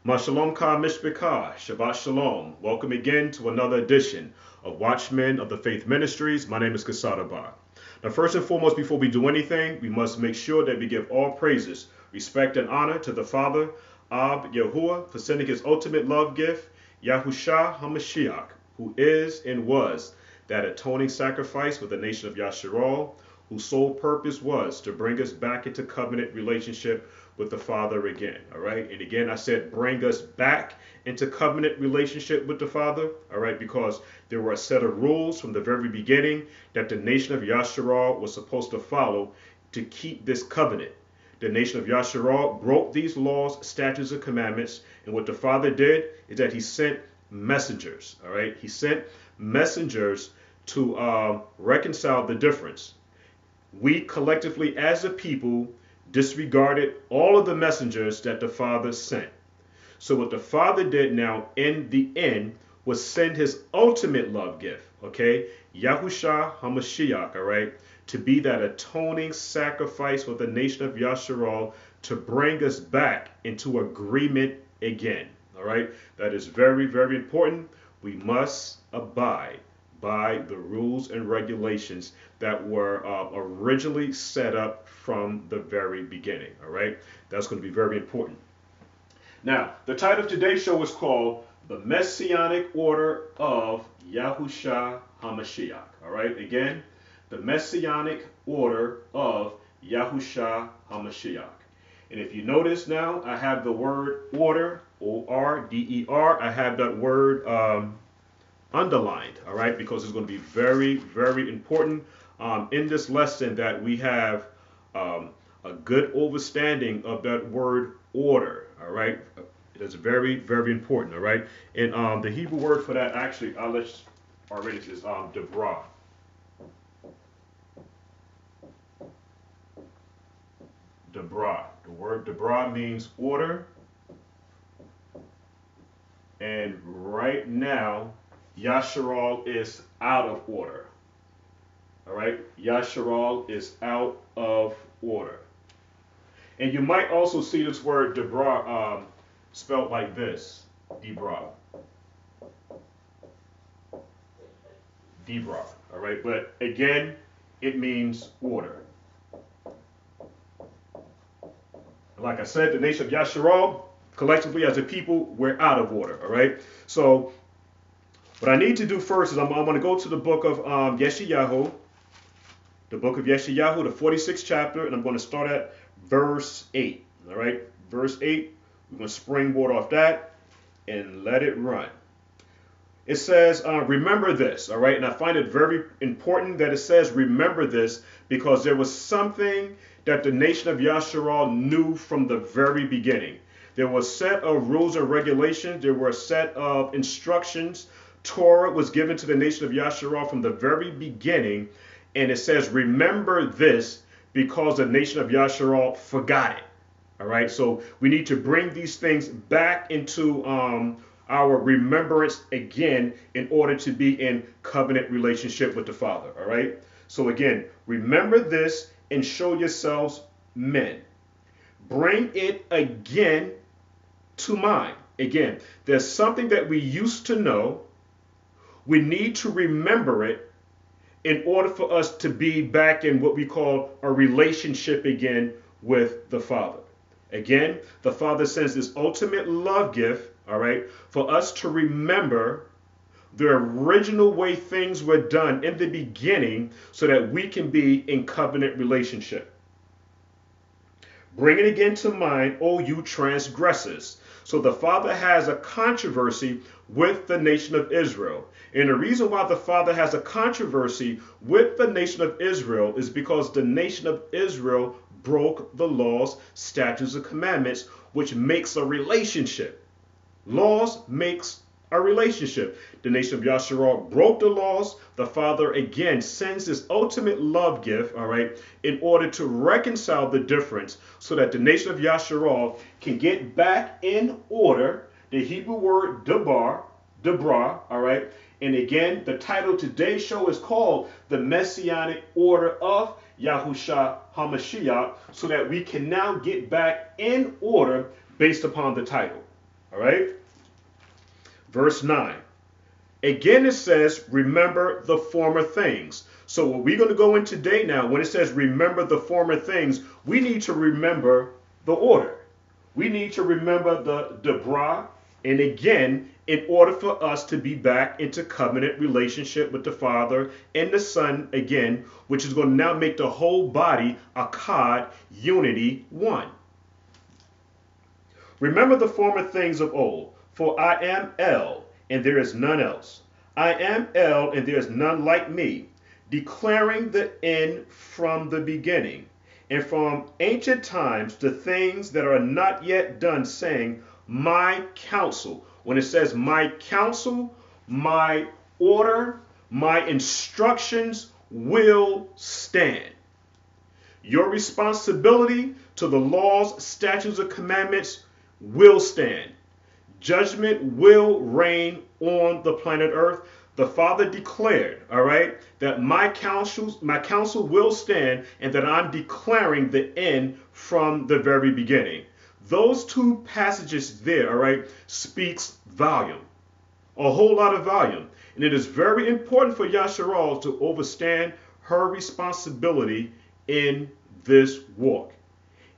Shalom Ka Mishpika, Shabbat Shalom. Welcome again to another edition of Watchmen of the Faith Ministries. My name is TSADAQ. Now, first and foremost, before we do anything, we must make sure that we give all praises, respect, and honor to the Father, Ab Yahuwah, for sending his ultimate love gift, Yahusha HaMashiach, who is and was that atoning sacrifice for the nation of Yashra'al, whose sole purpose was to bring us back into covenant relationship with the Father again. All right. And again, I said bring us back into covenant relationship with the Father. All right. Because there were a set of rules from the very beginning that the nation of Yashra'al was supposed to follow to keep this covenant. The nation of Yashra'al broke these laws, statutes, and commandments. And what the Father did is that he sent messengers. All right. He sent messengers to reconcile the difference. We collectively as a people disregarded all of the messengers that the Father sent. So what the Father did now in the end was send his ultimate love gift, okay? Yahusha HaMashiach, all right? To be that atoning sacrifice for the nation of Yashra'al to bring us back into agreement again, all right? That is very, very important. We must abide by the rules and regulations that were originally set up from the very beginning. All right, that's going to be very important. Now, the title of today's show is called The Messianic Order of Yahusha HaMashiach. All right, again, the Messianic Order of Yahusha HaMashiach. And if you notice now, I have the word order, O-R-D-E-R. I have that word underlined, all right, because it's going to be very, very important in this lesson that we have a good understanding of that word order, all right. It's very, very important, all right. And the Hebrew word for that actually, I'll let you already is Debrah. Debrah. The word Debrah means order, and right now Yashra'al is out of order. All right, Yashra'al is out of order. And you might also see this word Debrah spelled like this, Debrah. Debrah, all right, but again, it means order. Like I said, the nation of Yashra'al, collectively as a people, we're out of order, all right? So what I need to do first is I'm going to go to the book of Yeshayahu, the book of Yeshayahu, the 46th chapter, and I'm going to start at verse 8. All right, verse 8, we're going to springboard off that and let it run. It says, remember this, all right, and I find it very important that it says remember this because there was something that the nation of Yashra'al knew from the very beginning. There was a set of rules and regulations. There were a set of instructions. Torah was given to the nation of Yashra'al from the very beginning, and it says, remember this because the nation of Yashra'al forgot it. All right, so we need to bring these things back into our remembrance again in order to be in covenant relationship with the Father. All right, so again, remember this and show yourselves men. Bring it again to mind. Again, there's something that we used to know. We need to remember it in order for us to be back in what we call a relationship again with the Father. Again, the Father sends this ultimate love gift, all right, for us to remember the original way things were done in the beginning so that we can be in covenant relationship. Bring it again to mind, O you transgressors. So the Father has a controversy with the nation of Israel. And the reason why the Father has a controversy with the nation of Israel is because the nation of Israel broke the laws, statutes, and commandments, which makes a relationship. Laws makes a relationship. The nation of Yashra'al broke the laws. The Father again sends his ultimate love gift, all right, in order to reconcile the difference so that the nation of Yashra'al can get back in order. The Hebrew word Debrah, all right. And again, the title of today's show is called The Messianic Order of Yahusha HaMashiach, so that we can now get back in order based upon the title. All right. Verse 9. Again, it says, remember the former things. So what we're going to go in today now, when it says remember the former things, we need to remember the order. We need to remember the Deborah. And again, in order for us to be back into covenant relationship with the Father and the Son again, which is going to now make the whole body akkad, unity, one. Remember the former things of old, for I am El, and there is none else. I am El, and there is none like me, declaring the end from the beginning, and from ancient times the things that are not yet done, saying, my counsel. When it says my counsel, my order, my instructions will stand. Your responsibility to the laws, statutes, and commandments will stand. Judgment will reign on the planet Earth. The Father declared, all right, that my counsel will stand, and that I'm declaring the end from the very beginning. Those two passages there, all right, speaks volume, a whole lot of volume. And it is very important for Yashra'al to understand her responsibility in this walk.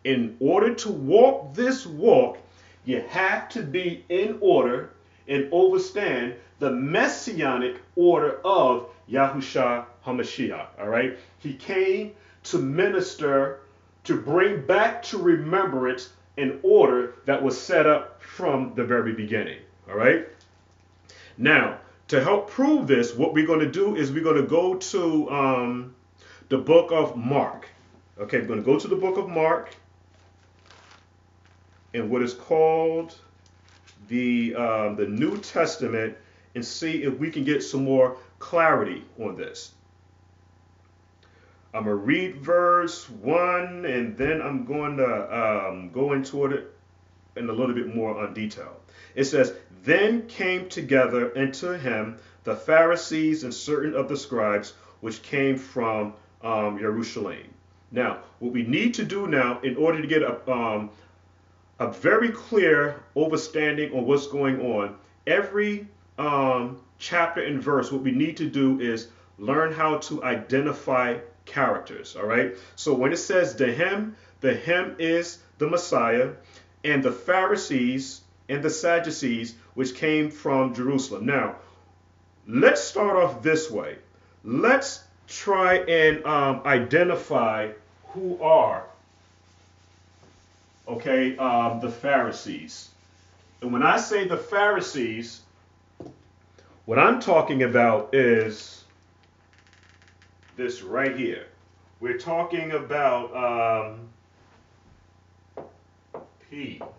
In order to walk this walk, you have to be in order and understand the Messianic order of Yahusha HaMashiach, all right? He came to minister, to bring back to remembrance an order that was set up from the very beginning, all right? Now, to help prove this, what we're going to do is we're going to go to the book of Mark. Okay, we're going to go to the book of Mark in what is called the New Testament, and see if we can get some more clarity on this. I'm going to read verse 1, and then I'm going to go into it in a little bit more on detail. It says, then came together unto him the Pharisees and certain of the scribes, which came from Jerusalem. Now, what we need to do now, in order to get a very clear understanding on what's going on, every chapter and verse, what we need to do is learn how to identify characters, all right? So when it says the him is the Messiah, and the Pharisees and the Sadducees, which came from Jerusalem. Now, let's start off this way. Let's try and identify who are, okay, the Pharisees. And when I say the Pharisees, what I'm talking about is this right here. We're talking about Pharisecal.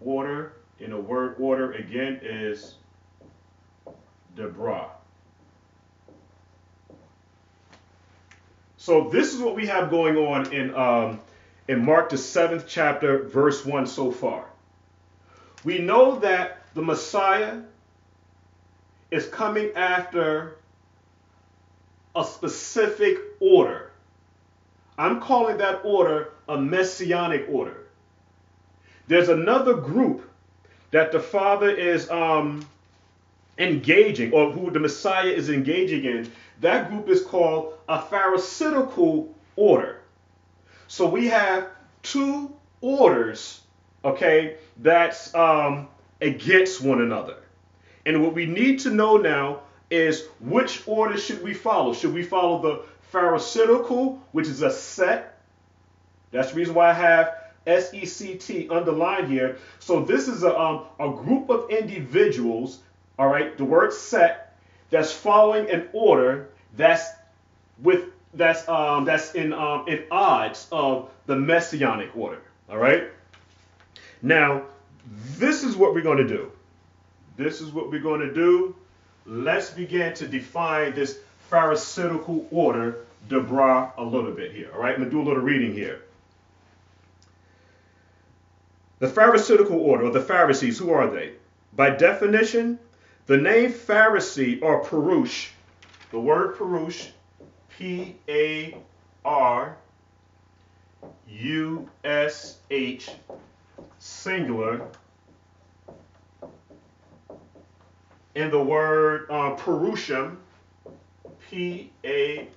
Order, in the word order again, is Deborah. So this is what we have going on in Mark the 7th chapter, verse 1 so far. We know that the Messiah is coming after a specific order. I'm calling that order a Messianic order. There's another group that the Father is engaging, or who the Messiah is engaging in. That group is called a Pharisaical order. So we have two orders, okay, that's against one another. And what we need to know now is which order should we follow? Should we follow the Pharisaical, which is a set? That's the reason why I have SECT underlined here. So this is a group of individuals, all right, the word set, that's following an order that's in odds of the Messianic order, all right? Now, this is what we're going to do. This is what we're going to do. Let's begin to define this Pharisaical order, Deborah, a little bit here. All right, I'm going to do a little reading here. The Pharisaical order, or the Pharisees, who are they? By definition, the name Pharisee or Perush, the word Perush, P-A-R-U-S-H, singular, and the word Perushim, P-A-R-U-S-H,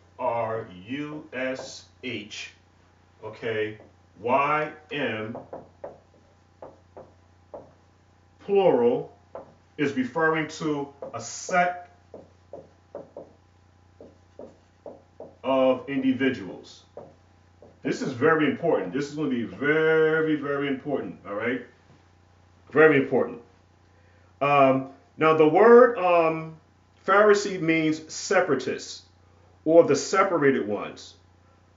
okay, Y-M, plural, is referring to a sect of individuals. This is very important. This is going to be very, very important, all right? Very important. Now, the word Pharisee means separatists or the separated ones.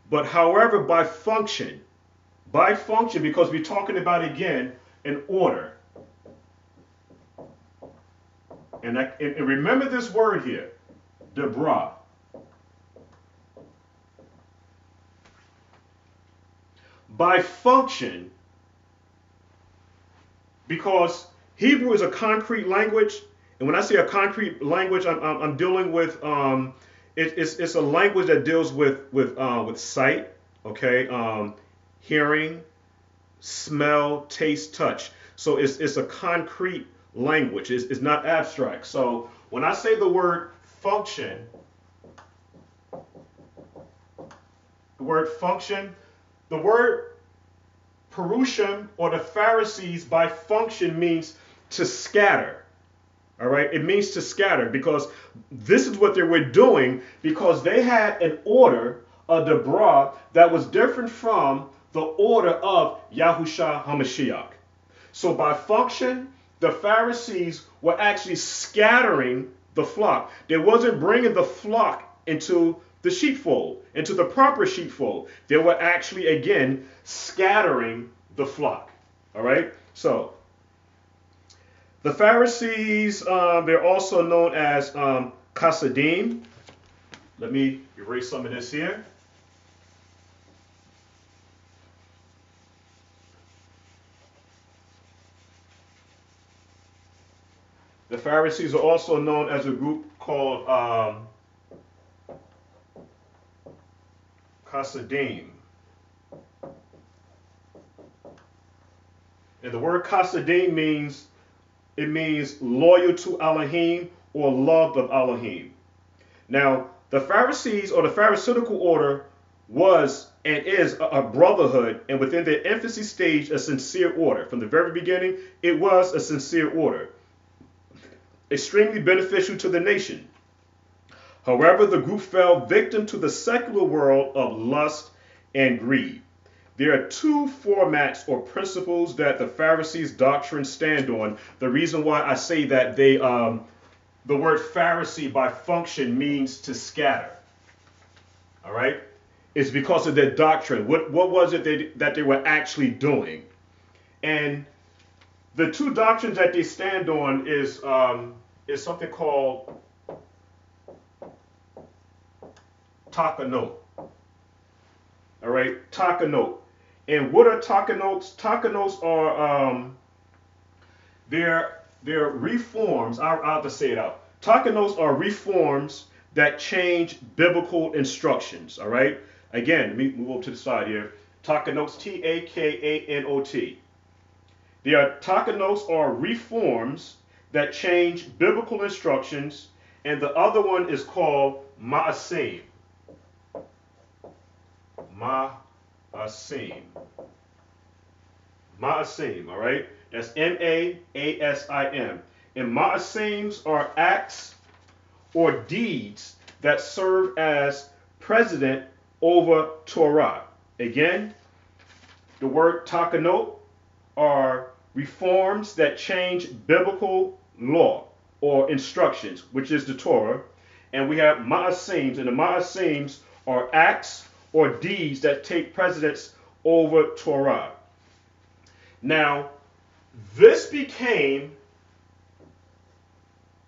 But however, by function, because we're talking about, again, an order. And remember this word here, Deborah. By function, because Hebrew is a concrete language, and when I say a concrete language, I'm dealing with it's a language that deals with sight, okay, hearing, smell, taste, touch. So it's a concrete language. It's not abstract. So when I say the word function, the word Perushim or the Pharisees by function means to scatter. All right, it means to scatter, because this is what they were doing, because they had an order, a Deborah, that was different from the order of Yahusha HaMashiach. So by function, the Pharisees were actually scattering the flock. They wasn't bringing the flock into the sheepfold, into the proper sheepfold. They were actually, again, scattering the flock. All right? So, the Pharisees, they're also known as Chassidim. Let me erase some of this here. The Pharisees are also known as a group called Chassidim. And the word Chassidim means loyal to Elohim or loved of Elohim. Now, the Pharisees or the Pharisaical order was and is a brotherhood, and within their infancy stage, a sincere order. From the very beginning, it was a sincere order, extremely beneficial to the nation. However, the group fell victim to the secular world of lust and greed. There are two formats or principles that the Pharisees' doctrines stand on. The reason why I say that the word Pharisee by function means to scatter. All right? It's because of their doctrine. What was it that they were actually doing? And the two doctrines that they stand on is something called takanot. All right, takanot. And what are takanots? Takanots are they're reforms. I'll have to say it out. Takanots are reforms that change biblical instructions. All right. Again, let me move over to the side here. Takanots, T-A-K-A-N-O-T. Takanots are reforms that change biblical instructions, and the other one is called ma'asim. Ma'asim. Ma'asim, all right? That's M-A-A-S-I-M. And ma'asims are acts or deeds that serve as precedent over Torah. Again, the word takanot are reforms that change biblical law or instructions, which is the Torah. And we have ma'asims, and the ma'asims are acts or deeds that take precedence over Torah. Now, this became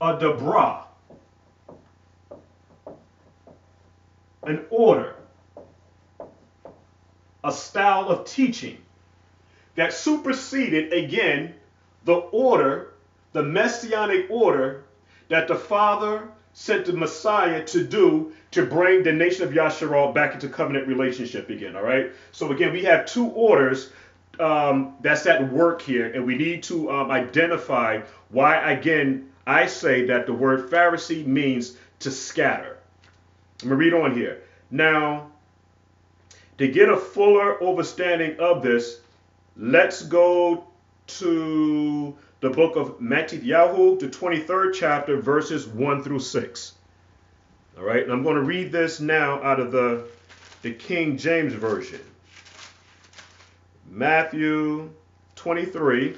a Deborah. an order, a style of teaching that superseded, again, the order, the Messianic order that the Father sent the Messiah to do to bring the nation of Yashra'al back into covenant relationship again, all right? So again, we have two orders that's at work here, and we need to identify why, again, I say that the word Pharisee means to scatter. I'm going to read on here. Now, to get a fuller understanding of this, let's go to the book of Matthew, the 23rd chapter, verses 1 through 6. All right, and I'm going to read this now out of the King James Version. Matthew 23,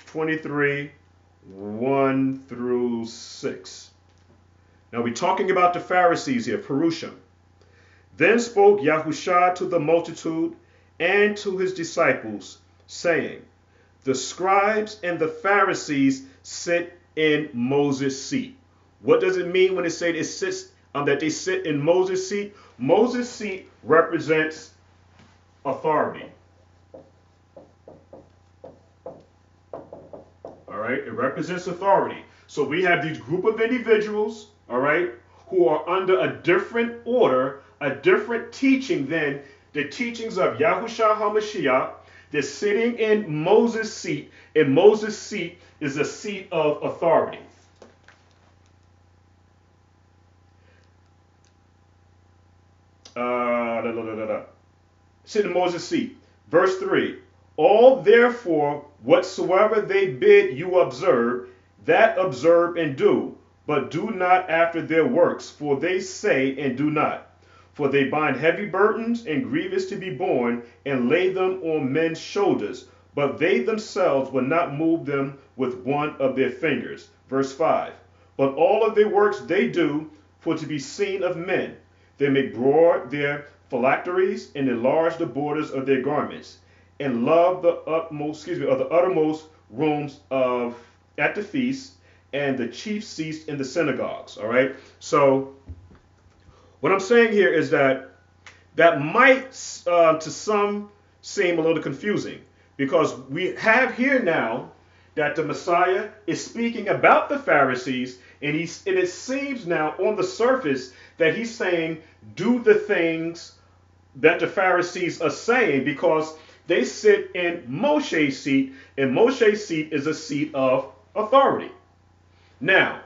(23) 1 through 6. Now we're talking about the Pharisees here, Perushim. Then spoke Yahusha to the multitude and to his disciples, saying, the scribes and the Pharisees sit in Moses' seat. What does it mean when it says that they sit in Moses' seat? Moses' seat represents authority. All right, it represents authority. So we have these group of individuals, all right, who are under a different order, a different teaching than the teachings of Yahusha HaMashiach. They're sitting in Moses' seat, and Moses' seat is a seat of authority. Sit in Moses' seat. Verse 3. All therefore whatsoever they bid you observe, that observe and do, but do not after their works, for they say and do not. For they bind heavy burdens and grievous to be borne, and lay them on men's shoulders, but they themselves will not move them with one of their fingers. Verse 5. But all of their works they do for to be seen of men. They make broad their phylacteries and enlarge the borders of their garments, and love the uttermost rooms at the feast and the chief seats in the synagogues. All right. So what I'm saying here is that might to some seem a little confusing, because we have here now that the Messiah is speaking about the Pharisees, and it seems now on the surface that he's saying do the things that the Pharisees are saying, because they sit in Moshe's seat, and Moshe's seat is a seat of authority. Now,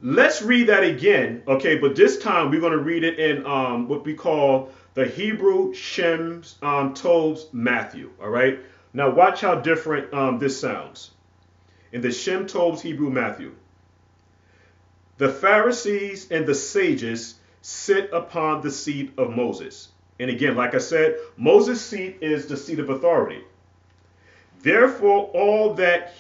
let's read that again, okay, but this time we're going to read it in what we call the Hebrew Shem Tov's Matthew, all right? Now watch how different this sounds. In the Shem Tov's Hebrew Matthew, the Pharisees and the sages sit upon the seat of Moses. And again, like I said, Moses' seat is the seat of authority. Therefore, all that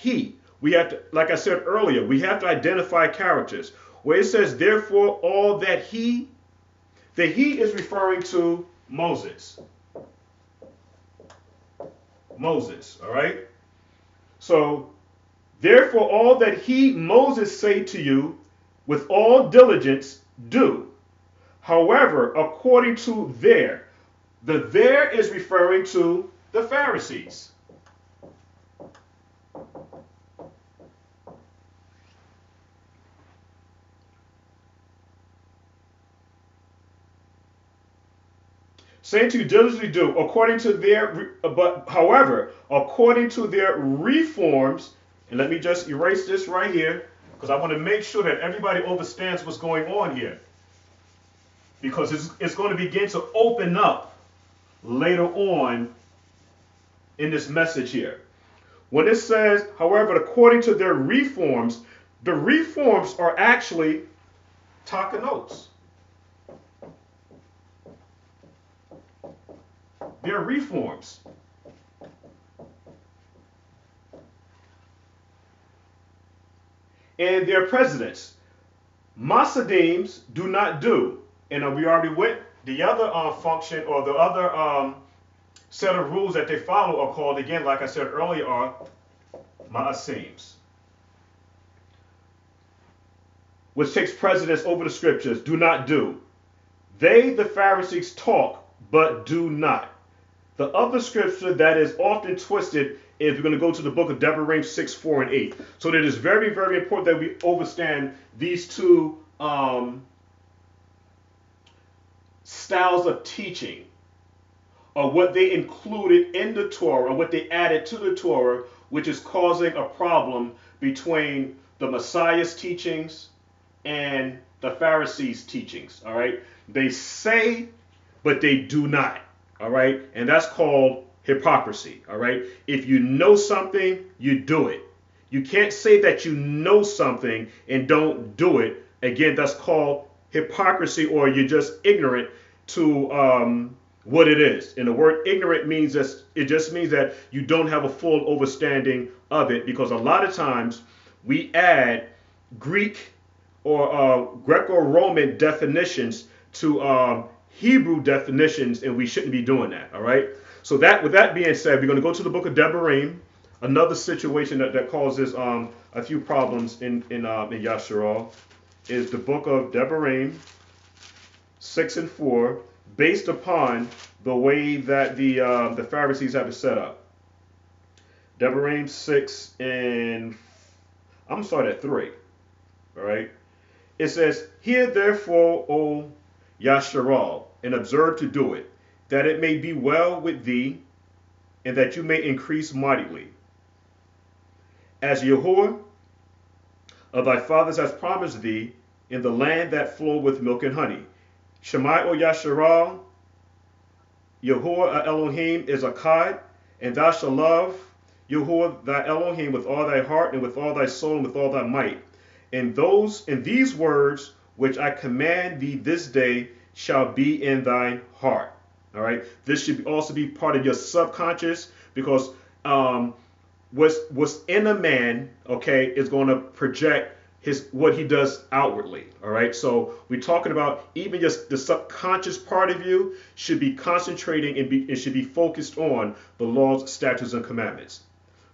we have to, like I said earlier, we have to identify characters. Where it says, therefore, all that the he is referring to Moses. Moses, all right? So, therefore, all that Moses, say to you, with all diligence, do. However, according to the there is referring to the Pharisees. Saying to diligently do, according to however, according to their reforms, and let me just erase this right here, because I want to make sure that everybody understands what's going on here, because it's going to begin to open up later on in this message here. When it says, however, according to their reforms, the reforms are actually takanos. They're reforms. And their presidents. Masadims do not do. And we already went, the other function, or the other set of rules that they follow are called, again, like I said earlier, are Maasims. which takes precedence over the scriptures, do not do. They, the Pharisees, talk, but do not. The other scripture that is often twisted is we're going to go to the book of Devarim 6, 4, and 8. So it is very, very important that we understand these two styles of teaching, or what they included in the Torah, or what they added to the Torah, which is causing a problem between the Messiah's teachings and the Pharisees' teachings. All right, they say, but they do not. All right, and that's called hypocrisy. All right, if you know something, you do it. You can't say that you know something and don't do it. Again, that's called hypocrisy, or you're just ignorant to what it is. And the word ignorant means that it just means that you don't have a full understanding of it, because a lot of times we add Greek or Greco-Roman definitions to Hebrew definitions, and we shouldn't be doing that. All right. So that, with that being said, we're going to go to the book of Devarim, another situation that causes a few problems in Yashra'al, is the book of Devarim 6 and 4, based upon the way that the Pharisees have it set up. Devarim 6 and I'm sorry, at 3. All right. It says, "Hear therefore, O Yashra'al, and observe to do it, that it may be well with thee, and that you may increase mightily. As Yahuwah of thy fathers has promised thee, in the land that flow with milk and honey. Shema, O Yashra'al, Yahuwah Elohim is Akkad, and thou shalt love Yahuwah thy Elohim with all thy heart, and with all thy soul, and with all thy might. And these words which I command thee this day shall be in thine heart." All right. This should also be part of your subconscious, because what's in a man, okay, is going to project what he does outwardly. All right. So we're talking about even just the subconscious part of you should be concentrating and should be focused on the laws, statutes, and commandments.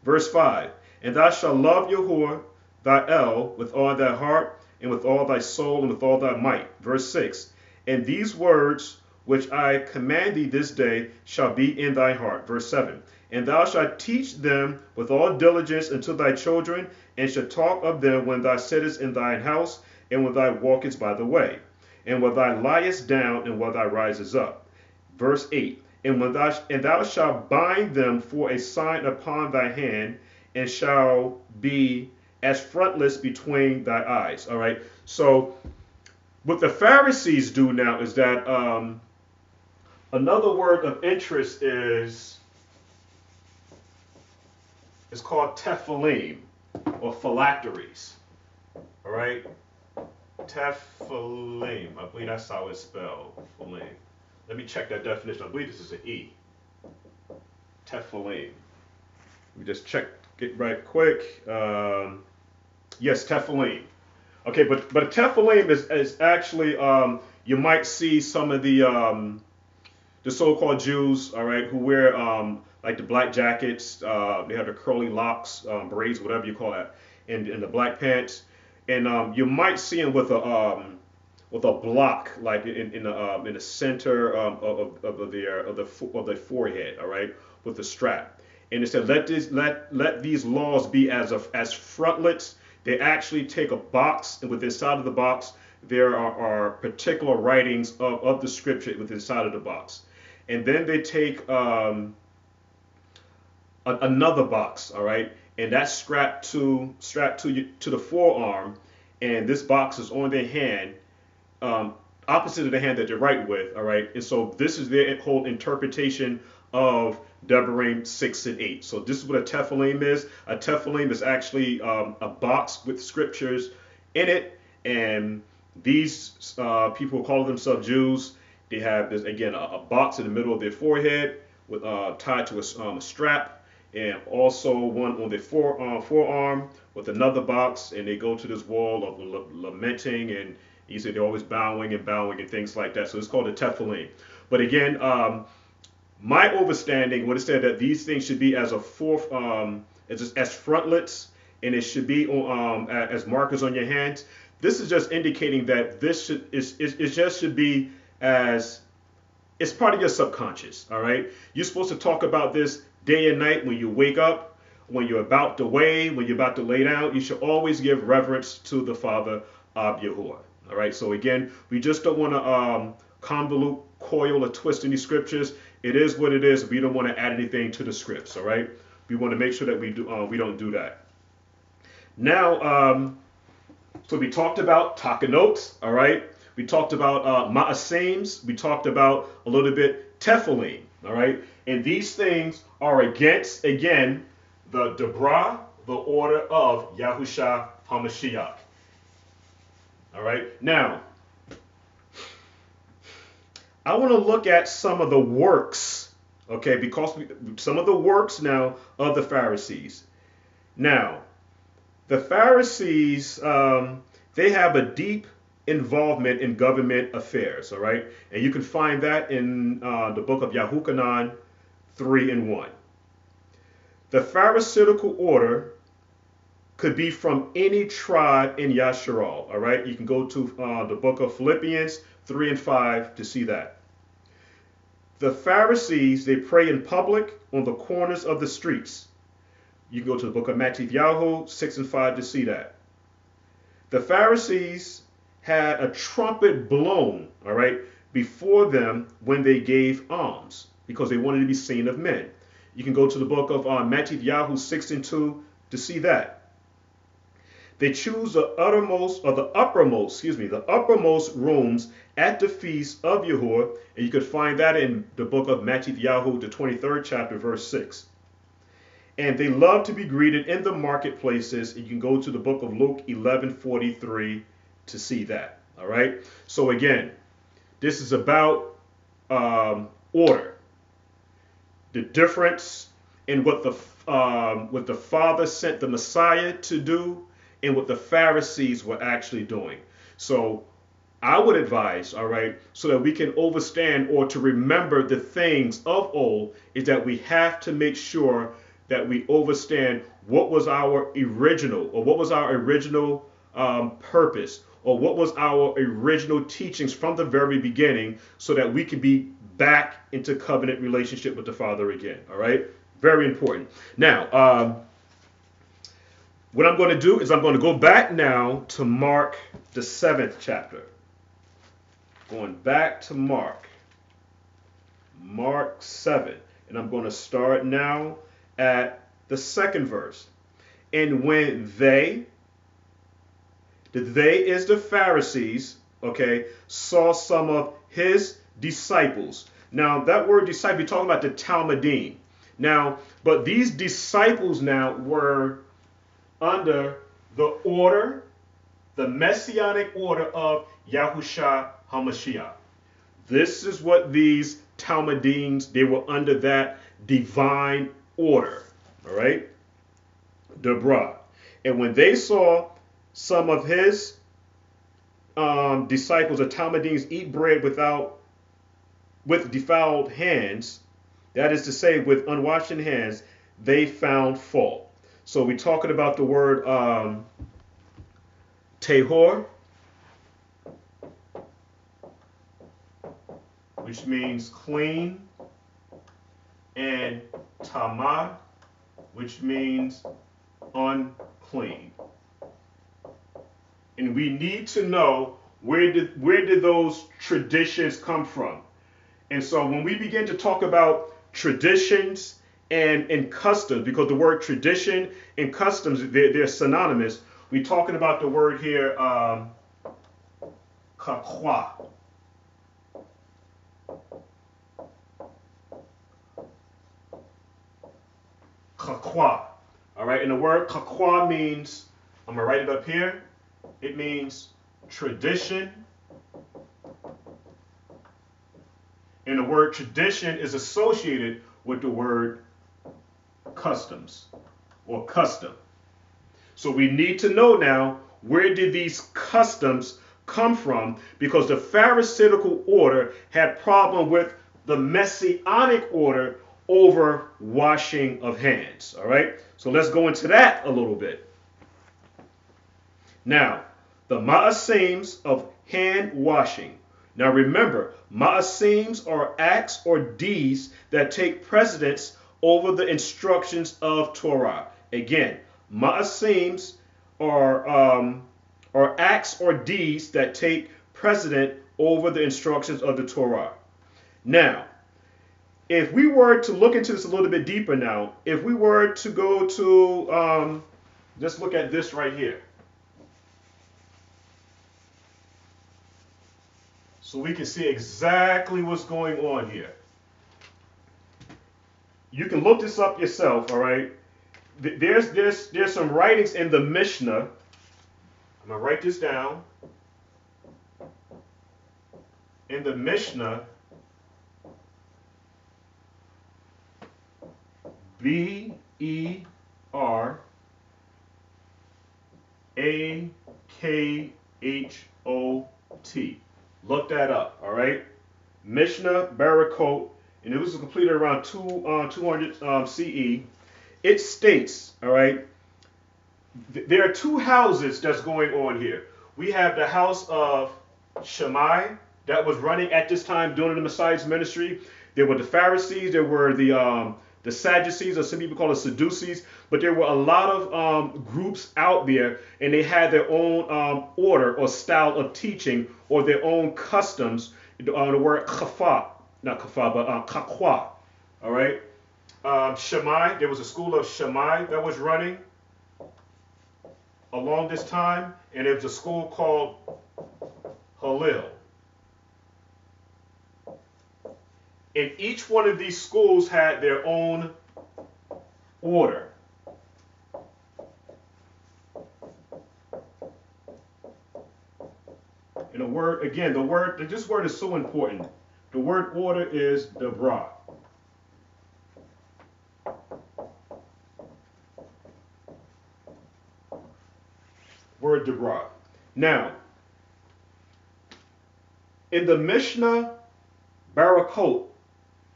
Verse 5, "And thou shalt love Yahuwah thy El with all thy heart, and with all thy soul, and with all thy might." Verse 6, "And these words which I command thee this day shall be in thy heart." Verse 7, "And thou shalt teach them with all diligence unto thy children, and shalt talk of them when thou sittest in thine house, and when thou walkest by the way, and when thou liest down, and when thou risest up." Verse 8, "And thou shalt bind them for a sign upon thy hand, and shall be as frontlets between thy eyes." All right. So what the Pharisees do now is that another word of interest is called tephilim, or phylacteries. All right. Tephilim. I believe that's how it's spelled. Philim. Let me check that definition. I believe this is an E. Tephilim. Let me just check it right quick. Yes, tephilim. Okay, but tephilim is actually you might see some of the so-called Jews, all right, who wear like the black jackets. They have the curly locks, braids, whatever you call that, and the black pants, and you might see them with a block like in the center of the forehead, all right, with the strap. And it said, let these laws be as frontlets. They actually take a box, and within inside of the box there are particular writings of the scripture within inside of the box. And then they take another box, all right, and that's strapped to the forearm, and this box is on their hand, opposite of the hand that they write with, all right. And so this is their whole interpretation of Devarim 6 and 8. So this is what a tephilim is. A tephilim is actually a box with scriptures in it, and these people who call themselves Jews, they have this, again, a box in the middle of their forehead with tied to a strap, and also one on their forearm with another box, and they go to this wall of lamenting, and you see they're always bowing and things like that. So it's called a tephilim. But again, my understanding, what it said, that these things should be as as frontlets, and it should be as markers on your hands. this is just indicating that this should be as it's part of your subconscious. All right, you're supposed to talk about this day and night when you wake up, when you're about to when you're about to lay down. You should always give reverence to the Father of Yahuwah. All right. So again, we just don't want to convolute, coil, or twist any scriptures. It is what it is. We don't want to add anything to the scripts. All right. We want to make sure that we don't do that. Now, so we talked about takanot. All right. We talked about ma'asems. We talked about a little bit tephilim. All right. And these things are against, again, the Debra, the order of Yahusha HaMashiach. All right. Now, I want to look at some of the works, okay, because some of the works now of the Pharisees. Now, the Pharisees, they have a deep involvement in government affairs, all right? And you can find that in the book of Yahuchanan 3:1. The Pharisaical order could be from any tribe in Yashra'al, all right? You can go to the book of Philippians 3:5 to see that. The Pharisees, they pray in public on the corners of the streets. You can go to the book of Mashiyach 6:5 to see that. The Pharisees had a trumpet blown, all right, before them when they gave alms because they wanted to be seen of men. You can go to the book of Mashiyach 6:2 to see that. They choose the uppermost rooms at the feast of Yahuwah, and you could find that in the book of Mashiyach, the 23rd chapter, verse 6. And they love to be greeted in the marketplaces. You can go to the book of Luke 11:43 to see that. All right. So again, this is about order. The difference in what the Father sent the Messiah to do and what the Pharisees were actually doing. So I would advise, all right, so that we can understand or to remember the things of old, is that we have to make sure that we understand what was our original purpose, or what was our original teachings from the very beginning, so that we can be back into covenant relationship with the Father again. All right, very important. Now, what I'm going to do is I'm going to go back now to Mark, the 7th chapter. Going back to Mark 7, and I'm going to start now at the 2nd verse. And when the they is the Pharisees, okay, saw some of his disciples. Now, that word disciple, we're talking about the Talmudim. Now, but these disciples now were under the order, the Messianic order of Yahusha HaMashiach. This is what these Talmudims, they were under that divine order, all right, Debra. And when they saw some of his disciples, the Talmudims, eat bread with defiled hands, that is to say, with unwashed hands, they found fault. So we're talking about the word tehor, which means clean, and tamah, which means unclean. And we need to know where did those traditions come from. And so when we begin to talk about traditions and customs, because the word tradition and customs, they're synonymous, we're talking about the word here, kakwa. Kakwa. All right, and the word kakwa means, I'm going to write it up here, it means tradition. And the word tradition is associated with the word customs or custom. So we need to know now, where did these customs come from? Because the Pharisaical order had problem with the Messianic order over washing of hands. All right, so let's go into that a little bit. Now, the ma'asems of hand washing. Now remember, ma'asems are acts or deeds that take precedence over the instructions of Torah. Again, ma'asems are acts or deeds that take precedent over the instructions of the Torah. Now, if we were to look into this a little bit deeper now, if we were to go to, just look at this right here. So we can see exactly what's going on here. You can look this up yourself, all right? There's some writings in the Mishnah. I'm going to write this down. In the Mishnah, Berachot. Look that up, all right? Mishnah Berachot, and it was completed around 200 CE. It states, all right, there are two houses that's going on here. We have the house of Shammai that was running at this time during the Messiah's ministry. There were the Pharisees, there were the Sadducees, or some people call it Sadducees, but there were a lot of groups out there, and they had their own order or style of teaching or their own customs. The word kafa, not kafa, but kakwa. All right. Shammai, there was a school of Shammai that was running along this time, and there was a school called Hillel. And each one of these schools had their own order. And the word, again, this word is so important. The word order is Debra. Word Debra. Now, in the Mishnah Berachot,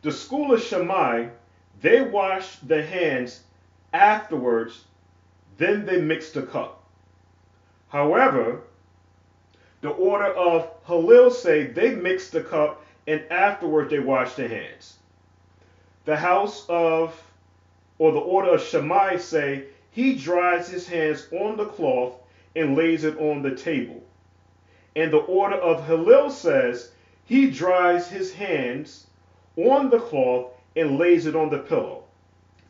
the school of Shammai, they wash the hands afterwards, then they mix the cup. However, the order of Hillel say they mix the cup and afterwards they wash their hands. The house of, or the order of Shammai say he dries his hands on the cloth and lays it on the table. And the order of Hillel says he dries his hands on the cloth and lays it on the pillow.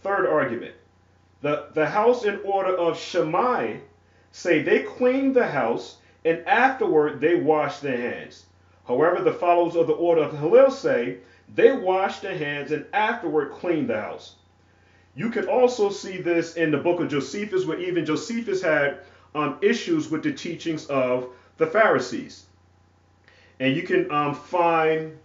Third argument. The house and order of Shammai say they clean the house and afterward they wash their hands. However, the followers of the order of Hillel say they wash their hands and afterward clean the house. You can also see this in the book of Josephus, where even Josephus had issues with the teachings of the Pharisees. And you can find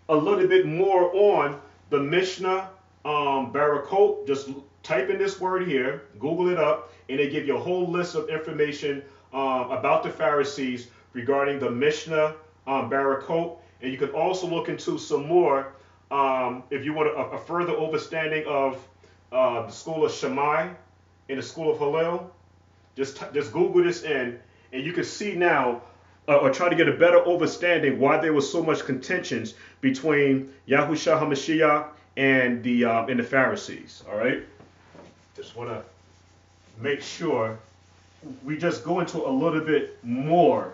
a little bit more on the Mishnah Berachot. Just type in this word here, Google it up, and they give you a whole list of information about the Pharisees regarding the Mishnah Berachot. And you can also look into some more if you want a further understanding of the school of Shammai and the school of Hillel. Just Google this in, and you can see now, or try to get a better understanding why there was so much contentions between Yahusha HaMashiach and the Pharisees. All right, just want to make sure we just go into a little bit more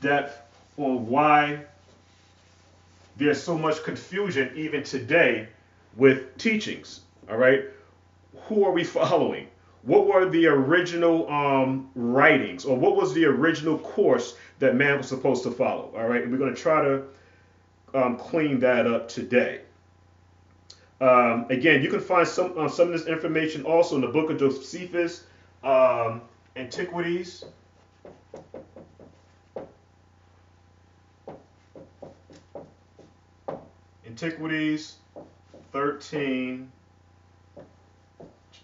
depth on why there's so much confusion even today with teachings. All right, who are we following? What were the original writings, or what was the original course that man was supposed to follow? All right, and we're going to try to clean that up today. Again, you can find some of this information also in the book of Josephus, Antiquities. Antiquities 13.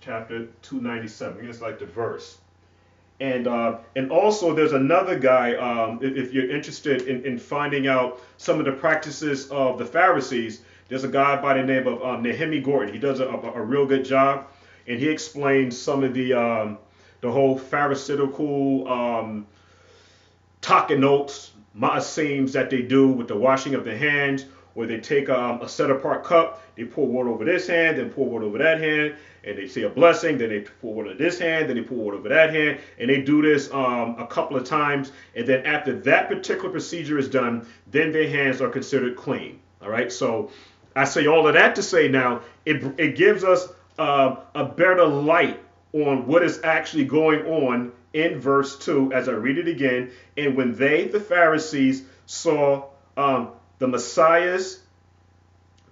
Chapter 297. It's like the verse. And also there's another guy, if you're interested in finding out some of the practices of the Pharisees, there's a guy by the name of Nehemiah Gordon. He does a real good job, and he explains some of the whole Pharisaical takanot, ma'asems that they do with the washing of the hands, where they take a set apart cup, they pour water over this hand, then pour water over that hand, and they say a blessing, then they pour water over this hand, then they pour water over that hand, and they do this a couple of times, and then after that particular procedure is done, then their hands are considered clean. All right, so I say all of that to say now, it gives us a better light on what is actually going on in verse 2 as I read it again. And when they, the Pharisees, saw the Messiah's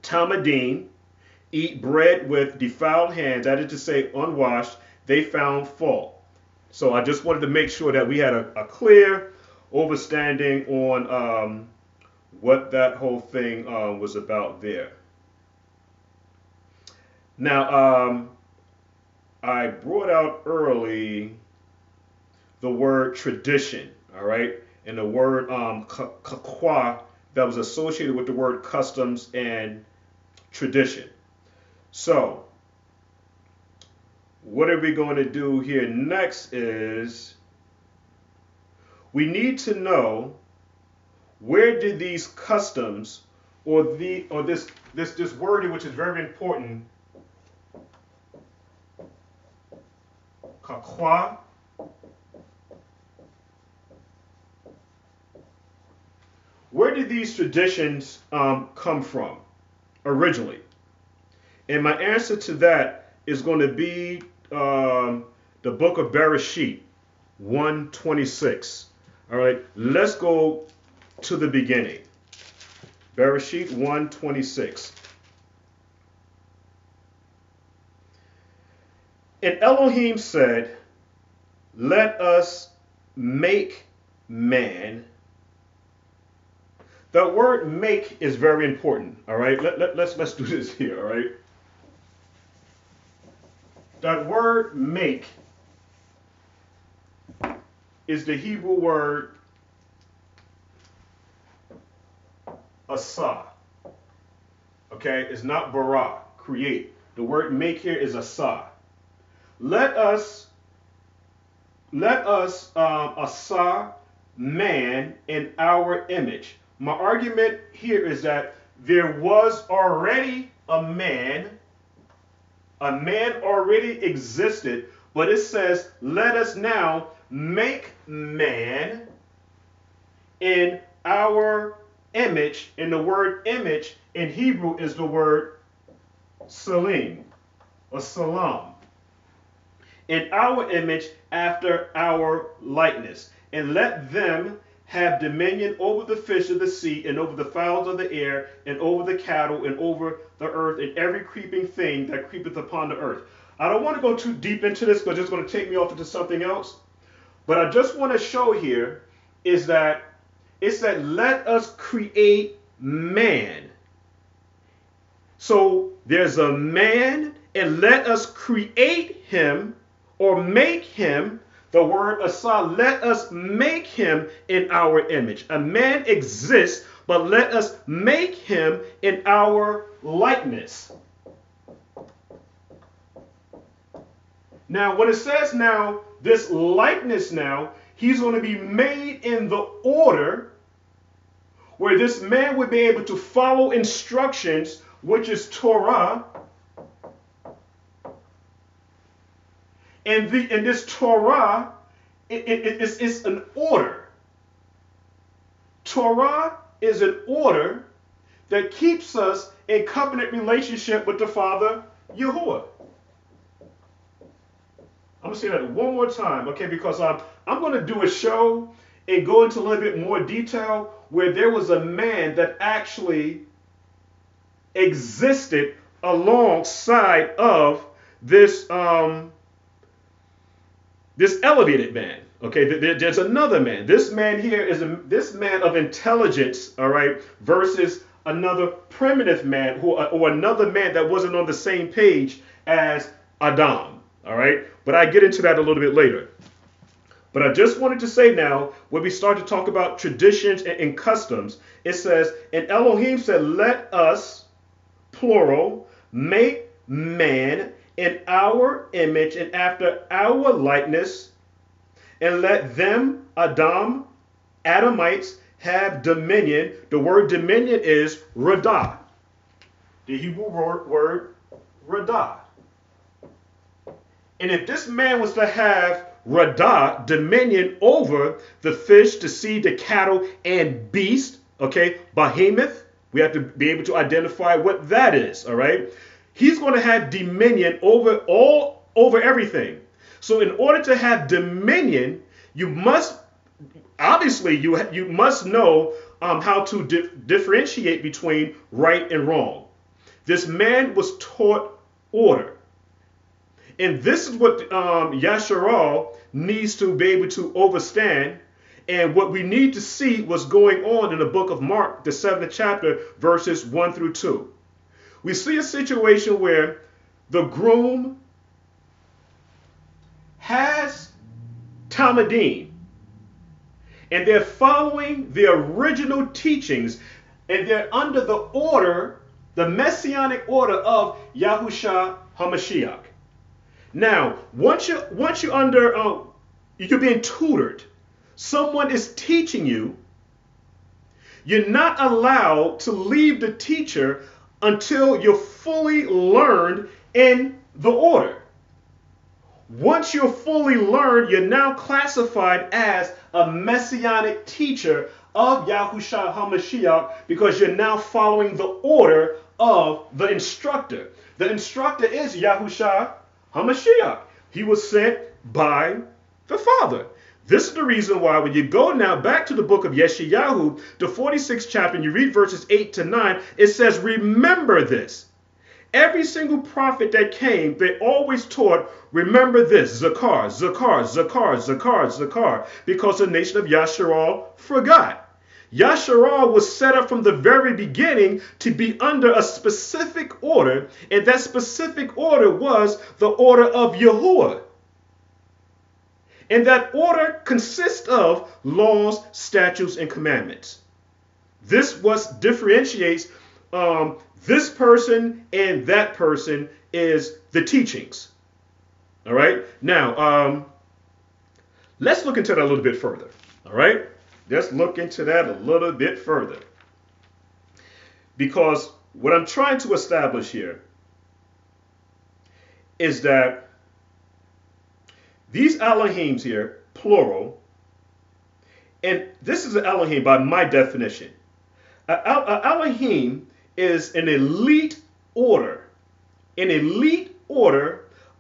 Talmudim eat bread with defiled hands, that is to say unwashed, they found fault. So I just wanted to make sure that we had a clear understanding on what that whole thing was about there. Now, I brought out early the word tradition, all right, and the word kakwa that was associated with the word customs and tradition. So, what are we going to do here next is we need to know where did these customs or this wording, which is very important, kakwa, where did these traditions come from originally? And my answer to that is going to be the book of Bereshit, 1:26. All right, let's go to the beginning. Bereshit 1:26. And Elohim said, let us make man. The word make is very important, all right? Let's do this here, all right? That word make is the Hebrew word asa. Okay, it's not bara, create. The word make here is asa. Let us asa man in our image. My argument here is that there was already a man already existed, but it says, let us now make man in our image. And the word image in Hebrew is the word salim or salam. In our image, after our likeness. And let them have dominion over the fish of the sea, and over the fowls of the air, and over the cattle, and over the earth, and every creeping thing that creepeth upon the earth. I don't want to go too deep into this because it's going to take me off into something else. But I just want to show here is that it said, let us create man. So there's a man, and let us create him or make him. The word asa, let us make him in our image. A man exists, but let us make him in our likeness. Now, when it says now, this likeness now, he's going to be made in the order where this man would be able to follow instructions, which is Torah. And this Torah, it's an order. Torah is an order that keeps us in covenant relationship with the Father, Yahuwah. I'm going to say that one more time, okay, because I'm going to do a show and go into a little bit more detail where there was a man that actually existed alongside of this this elevated man. Okay, there's another man. This man here is this man of intelligence, all right, versus another primitive man or another man that wasn't on the same page as Adam, all right? But I get into that a little bit later. But I just wanted to say now, when we start to talk about traditions and customs, it says, and Elohim said, let us, plural, make man in our image and after our likeness, and let them, Adam, Adamites have dominion. The word dominion is radah. The Hebrew word radah. And if this man was to have radah, dominion over the fish, the sea, the cattle, and beast, okay, behemoth, we have to be able to identify what that is, all right? He's going to have dominion over everything. So in order to have dominion, you must, obviously, you must know how to differentiate between right and wrong. This man was taught order. And this is what Yashra'al needs to be able to understand, and what we need to see what's going on in the book of Mark, the 7th chapter, verses 1 through 2. We see a situation where the groom has Talmudim, and they're following the original teachings, and they're under the order, the Messianic order of Yahusha HaMashiach. Now, once you're under, you're being tutored, someone is teaching you, you're not allowed to leave the teacher until you're fully learned in the order. Once you're fully learned, you're now classified as a Messianic teacher of Yahusha HaMashiach, because you're now following the order of the instructor. The instructor is Yahusha HaMashiach. He was sent by the Father. This is the reason why when you go now back to the book of Yeshayahu, the 46th chapter, and you read verses 8 to 9, it says, remember this. Every single prophet that came, they always taught, remember this, Zakar, Zakar, Zakar, Zakar, Zakar, because the nation of Yashra'al forgot. Yashra'al was set up from the very beginning to be under a specific order, and that specific order was the order of Yahuwah. And that order consists of laws, statutes, and commandments. This what differentiates this person and that person is the teachings. All right. Now, let's look into that a little bit further. All right. Let's look into that a little bit further. Because what I'm trying to establish here is that these Elohims here, plural, and this is an Elohim by my definition. An Elohim is an elite order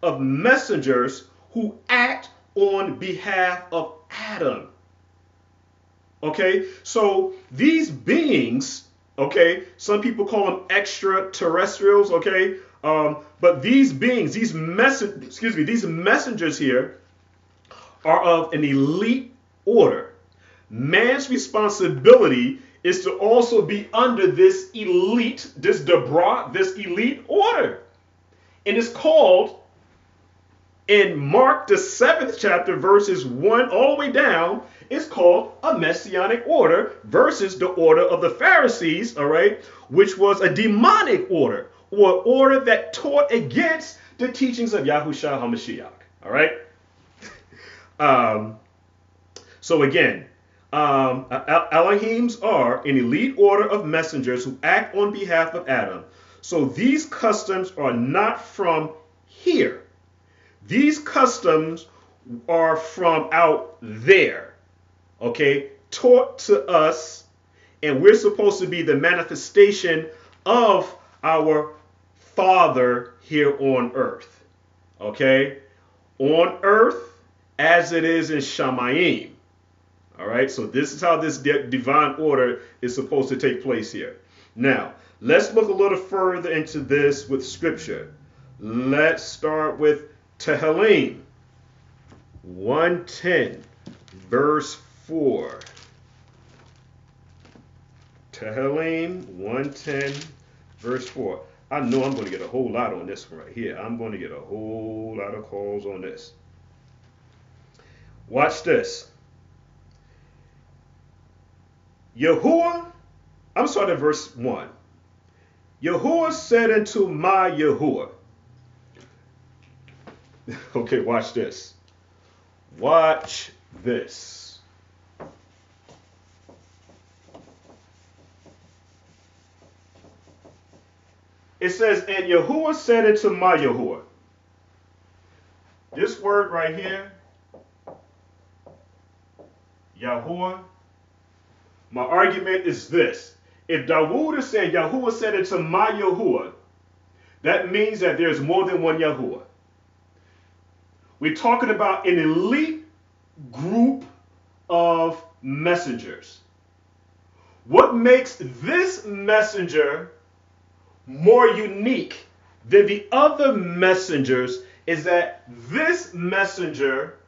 of messengers who act on behalf of Adam. Okay, so these beings, okay, some people call them extraterrestrials, okay, but these beings, these messengers here are of an elite order. Man's responsibility is to also be under this elite, this elite order. And it's called, in Mark the 7th chapter, verses 1 all the way down, it's called a Messianic order versus the order of the Pharisees, all right, which was a demonic order, or order that taught against the teachings of Yahusha HaMashiach, all right? So again, Elohims are an elite order of messengers who act on behalf of Adam. So these customs are not from here. These customs are from out there, okay, taught to us, and we're supposed to be the manifestation of our Father here on earth, okay, on earth as it is in Shamayim. All right, so this is how this divine order is supposed to take place here. Now, let's look a little further into this with scripture. Let's start with Tehillim 110, verse 4. Tehillim 110, verse 4. I know I'm going to get a whole lot on this one right here. I'm going to get a whole lot of calls on this. Watch this. Yahuwah, I'm starting at verse 1. Yahuwah said unto my Yahuwah. Okay, watch this. Watch this. It says, and Yahuwah said unto my Yahuwah. This word right here, Yahuwah, my argument is this. If Dawood is saying Yahuwah said unto my Yahuwah, that means that there's more than one Yahuwah. We're talking about an elite group of messengers. What makes this messenger more unique than the other messengers is that this messenger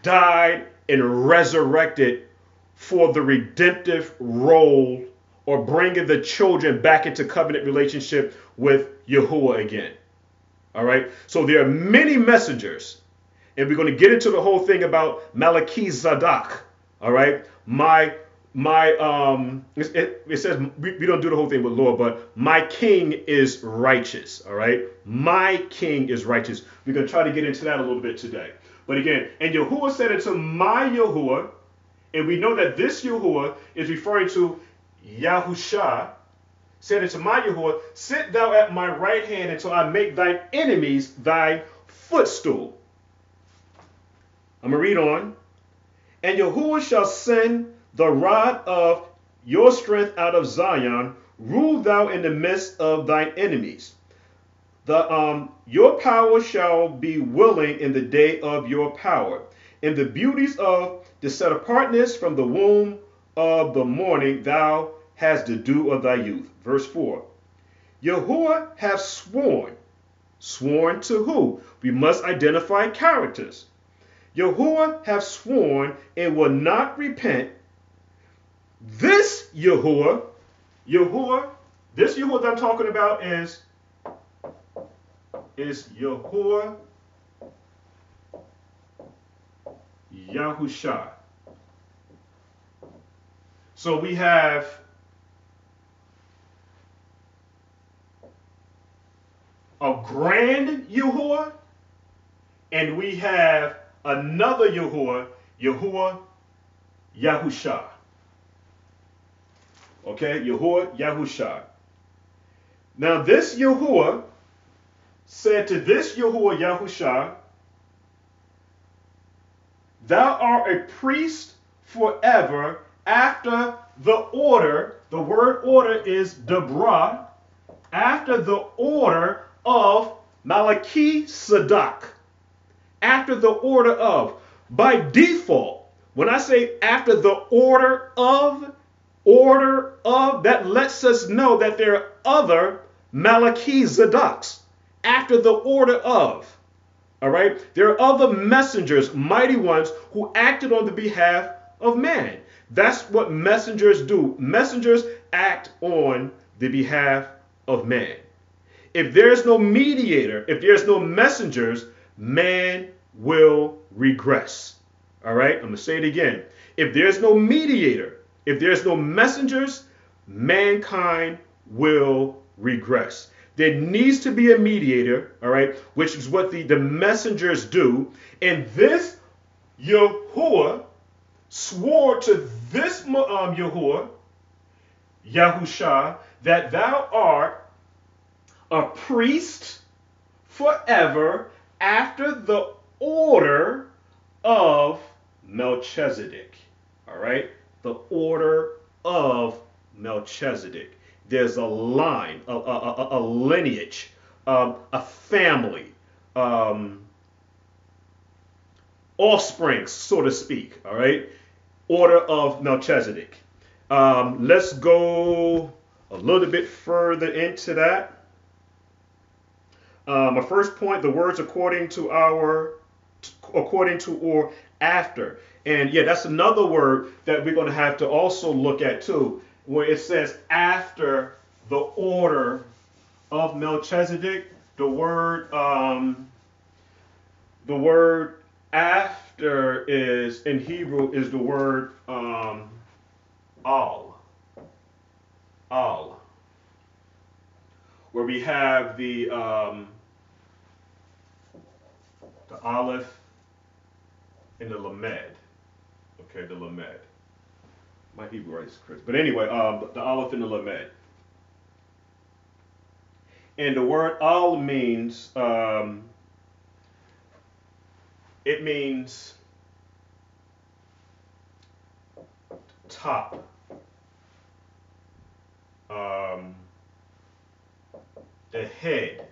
died and resurrected for the redemptive role or bringing the children back into covenant relationship with Yahuwah again. All right. So there are many messengers, and we're going to get into the whole thing about MALAKY. All right. It says we don't do the whole thing with Lord, but my king is righteous. All right. My king is righteous. We're going to try to get into that a little bit today. But again, and Yahuwah said unto my Yahuwah, and we know that this Yahuwah is referring to Yahusha, said unto my Yahuwah, sit thou at my right hand until I make thine enemies thy footstool. I'm going to read on. And Yahuwah shall send the rod of your strength out of Zion, rule thou in the midst of thine enemies. Your power shall be willing in the day of your power. In the beauties of the set apartness from the womb of the morning, thou hast the dew of thy youth. Verse 4. Yahuwah hath sworn. Sworn to who? We must identify characters. Yahuwah hath sworn and will not repent. This Yahuwah this Yahuwah that I'm talking about is Yahuwah Yahusha. So we have a grand Yahuwah, and we have another Yahuwah, Yahuwah Yahusha. Okay, Yahuwah Yahusha. Now this Yahuwah said to this Yahuwah Yahusha, thou art a priest forever after the order, the word order is Deborah, after the order of Melchizedek. After the order of. By default, when I say after the order of, that lets us know that there are other Melchizedeks. After the order of. All right? There are other messengers, mighty ones, who acted on the behalf of man. That's what messengers do. Messengers act on the behalf of man. If there's no mediator, if there's no messengers, man will regress. All right? I'm going to say it again. If there's no mediator, if there's no messengers, mankind will regress. There needs to be a mediator, all right, which is what the messengers do. And this Yahuwah swore to this Yahuwah, Yahusha, that thou art a priest forever after the order of Melchizedek. All right, the order of Melchizedek. There's a line, a lineage, a family, offspring, so to speak. All right, order of Melchizedek. Let's go a little bit further into that. My first point, the words according to or after. And yeah, that's another word that we're going to have to also look at too, where it says after the order of Melchizedek. The word after is in Hebrew is the word al, where we have the aleph and the lamed. Okay, the lamed. My Hebrew is Chris. But anyway, the aleph and the lamed. And the word al means, it means top. The head.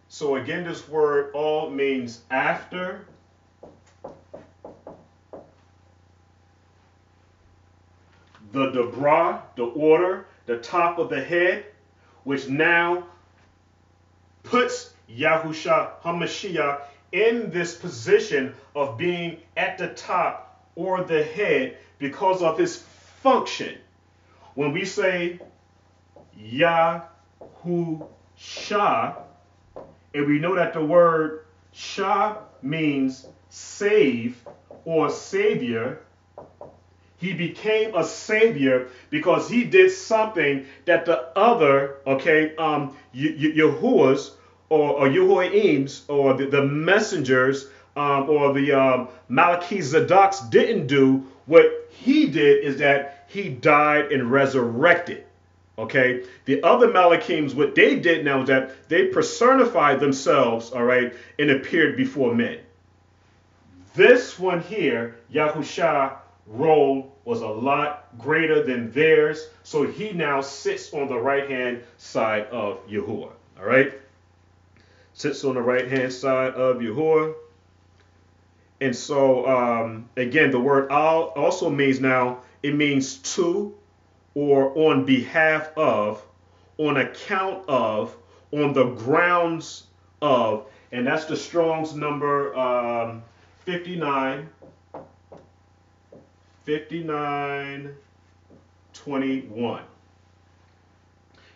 So again, this word al means after. The debra, the order, the top of the head, which now puts Yahusha HaMashiach in this position of being at the top or the head because of his function. When we say Yahusha, and we know that the word Shah means save or savior, he became a savior because he did something that the other, Yahuwahs or Yehoims or the messengers or the Melchizedeks didn't do. What he did is that he died and resurrected. Okay, the other Malachims, what they did now is that they personified themselves, all right, and appeared before men. This one here, Yahusha, role was a lot greater than theirs, so he now sits on the right hand side of Yahuwah. All right, sits on the right hand side of Yahuwah. And so again, the word al also means now, it means to or on behalf of, on account of, on the grounds of, and that's the Strong's number 5921.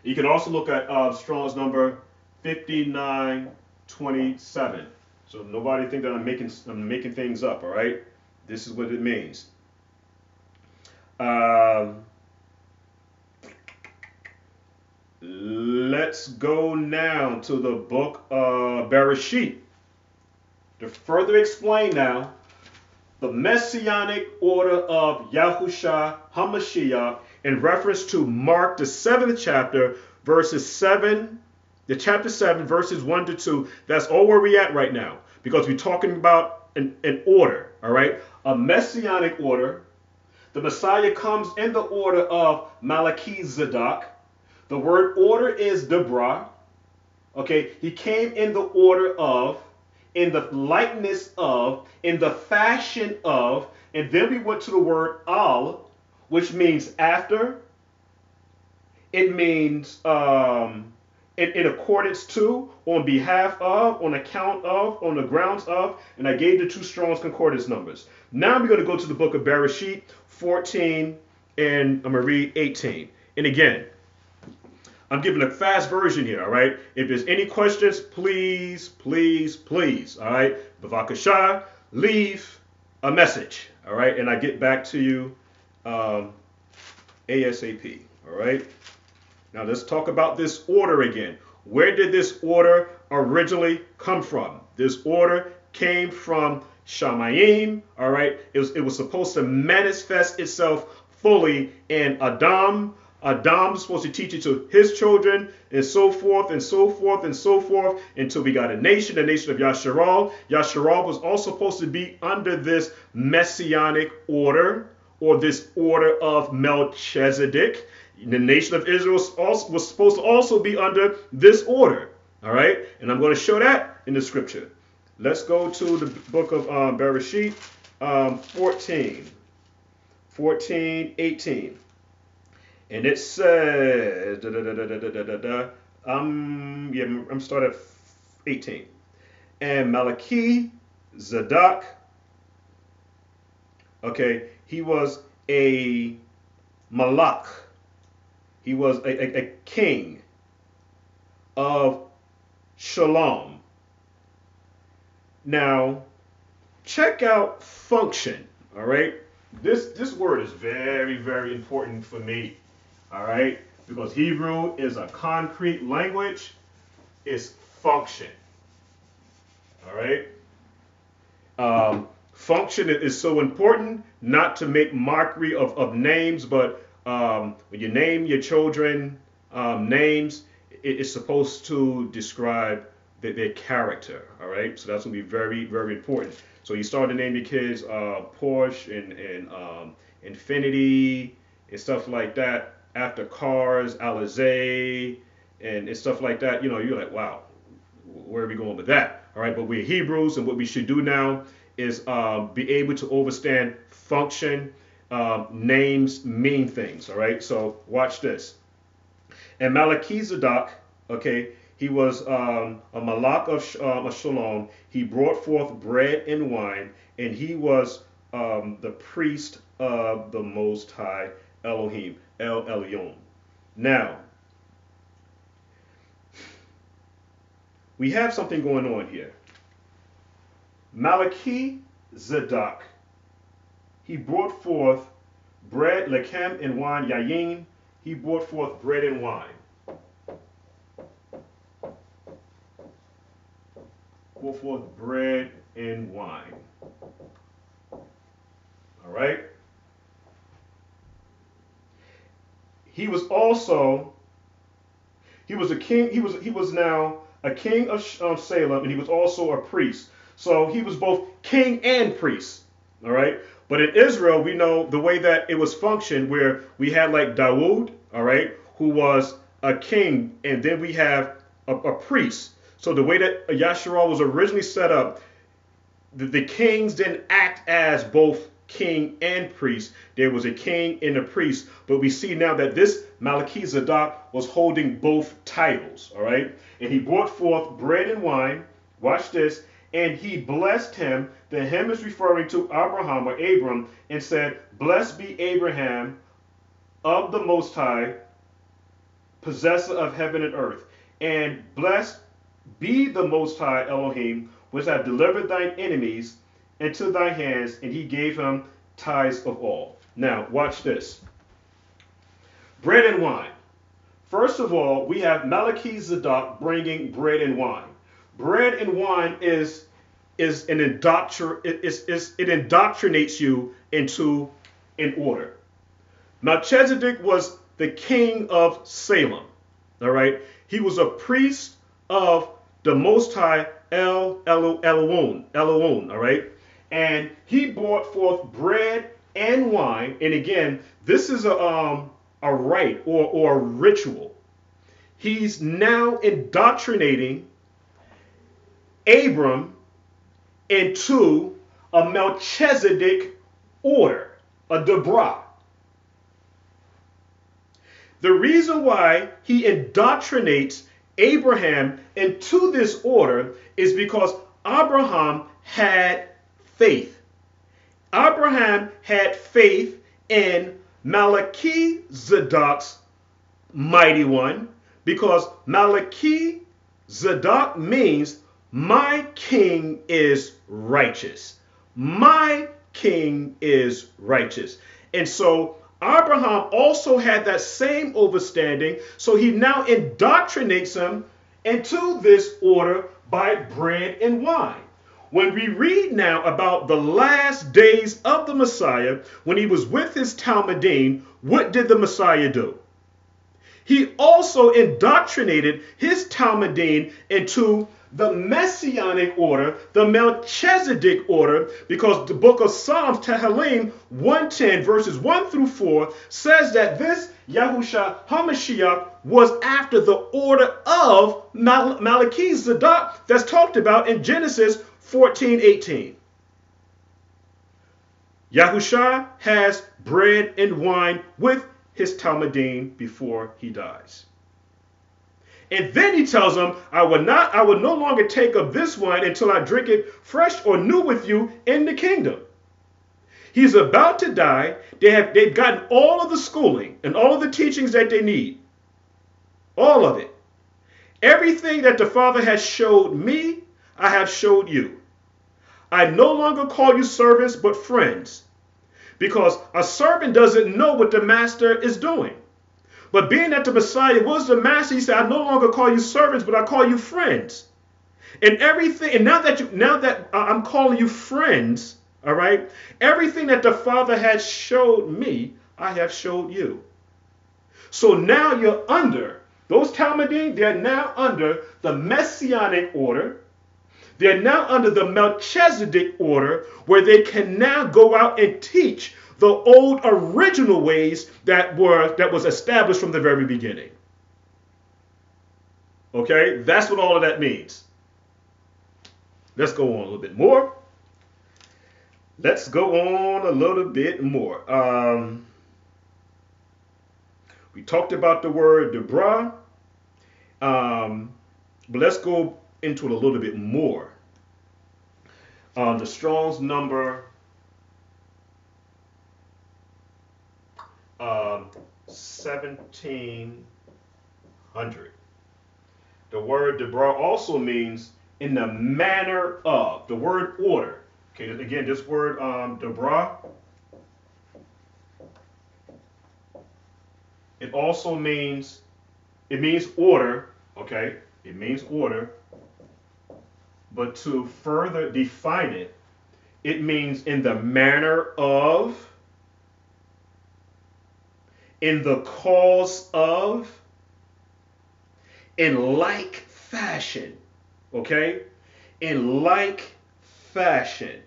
You can also look at Strong's number 5927. So nobody think that I'm making things up, all right? This is what it means. Let's go now to the book of Bereshit. To further explain now the Messianic order of Yahusha HaMashiach in reference to Mark, the 7th chapter, verses 7, the chapter 7, verses 1 to 2. That's all where we're at right now, because we're talking about an order, all right? A Messianic order. The Messiah comes in the order of Melchizedek. The word order is Debra. Okay, he came in the order of, in the likeness of, in the fashion of, and then we went to the word al, which means after. It means in accordance to, on behalf of, on account of, on the grounds of, and I gave the two Strong's Concordance numbers. Now we're going to go to the book of Bereshit 14, and I'm going to read 18. And again, I'm giving a fast version here, all right? If there's any questions, please, please, please, all right? Bavakasha, leave a message, all right? And I get back to you ASAP, all right? Now let's talk about this order again. Where did this order originally come from? This order came from Shamayim, all right? It was supposed to manifest itself fully in Adam. Adam was supposed to teach it to his children, and so forth, and so forth, and so forth, until we got a nation, the nation of Yashra'al. Yashra'al was also supposed to be under this Messianic order, or this order of Melchizedek. The nation of Israel was supposed to also be under this order. All right? And I'm going to show that in the scripture. Let's go to the book of Bereshit 18. And it says, I'm starting at 18. And Melchizedek, okay, he was a malak. He was a king of Shalom. Now, check out function, all right? This word is very, very important for me, all right? Because Hebrew is a concrete language. It's function, all right? Function is so important, not to make mockery of names, but when you name your children, names, it's supposed to describe their character. All right, so that's gonna be very, very important. So you start to name your kids Porsche and Infinity and stuff like that. After cars, Alizé and stuff like that. You're like, wow, where are we going with that? All right, but we're Hebrews, and what we should do now is be able to understand function. Names mean things. All right, so watch this. And Melchizedek, okay, he was a malak of Shalom. He brought forth bread and wine, and he was the priest of the Most High Elohim, El Elyon. Now, we have something going on here. Melchizedek, he brought forth bread, lechem, and wine, yayin. He brought forth bread and wine. Brought forth bread and wine. All right. He was a king. He was now a king of Salem, and he was also a priest. So he was both king and priest. All right. But in Israel, we know the way that it was functioned, where we had like Dawood, all right, who was a king, and then we have a priest. So the way that Yashra'al was originally set up, the kings didn't act as both king and priest. There was a king and a priest. But we see now that this Melchizedek was holding both titles, all right? And he brought forth bread and wine. Watch this. And he blessed him. The him is referring to Abraham or Abram, and said, "Blessed be Abraham of the Most High, possessor of heaven and earth. And blessed be the Most High Elohim, which hath delivered thine enemies into thy hands." And he gave him tithes of all. Now, watch this. Bread and wine. First of all, we have Melchizedek bringing bread and wine. Bread and wine it indoctrinates you into an order. Melchizedek was the king of Salem. All right, he was a priest of the Most High El Elyon. All right, and he brought forth bread and wine. And again, this is a rite or a ritual. He's now indoctrinating Abram into a Melchizedek order, a Deborah. The reason why he indoctrinates Abraham into this order is because Abraham had faith. Abraham had faith in Melchizedek's mighty one, because Melchizedek means my king is righteous. My king is righteous. And so Abraham also had that same understanding, so he now indoctrinates him into this order by bread and wine. When we read now about the last days of the Messiah, when he was with his Talmudim, what did the Messiah do? He also indoctrinated his Talmudim into the Messianic order, the Melchizedek order, because the book of Psalms, Tehillim 110, verses 1 through 4, says that this Yahusha HaMashiach was after the order of Melchizedek that's talked about in Genesis 14:18. Yahusha has bread and wine with his Talmudim before he dies. And then he tells them, I will no longer take of this wine until I drink it fresh or new with you in the kingdom. He's about to die. They've gotten all of the schooling and all of the teachings that they need. All of it. Everything that the Father has showed me, I have showed you. I no longer call you servants, but friends. Because a servant doesn't know what the master is doing. But being that the Messiah was the master, he said, I no longer call you servants, but I call you friends. And everything, and now that I'm calling you friends, all right, everything that the Father has showed me, I have showed you. So now you're under Those Talmudim, they're now under the Messianic order. They're now under the Melchizedek order, where they can now go out and teach the old original ways that was established from the very beginning. Okay, that's what all of that means. Let's go on a little bit more. Let's go on a little bit more. We talked about the word Debra, but let's go into it a little bit more. The Strong's number 1700. The word Debra also means in the manner of. The word order. Okay, again, this word Debra, it also means, order, okay? It means order. But to further define it, it means in the manner of, in the cause of, in like fashion, okay? In like fashion.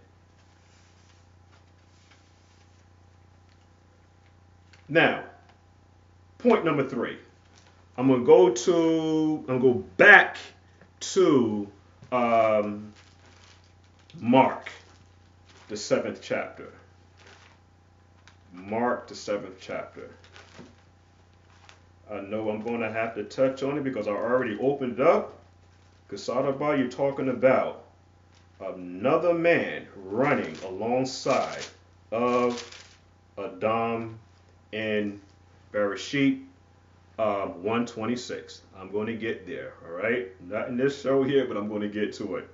Now, point number 3. I'm gonna go back to Mark, the 7th chapter. Mark, the 7th chapter. I know I'm going to have to touch on it because I already opened it up. TSADAQ, you're talking about another man running alongside of Adam in Bereshit 126. I'm going to get there, all right? Not in this show here, but I'm going to get to it.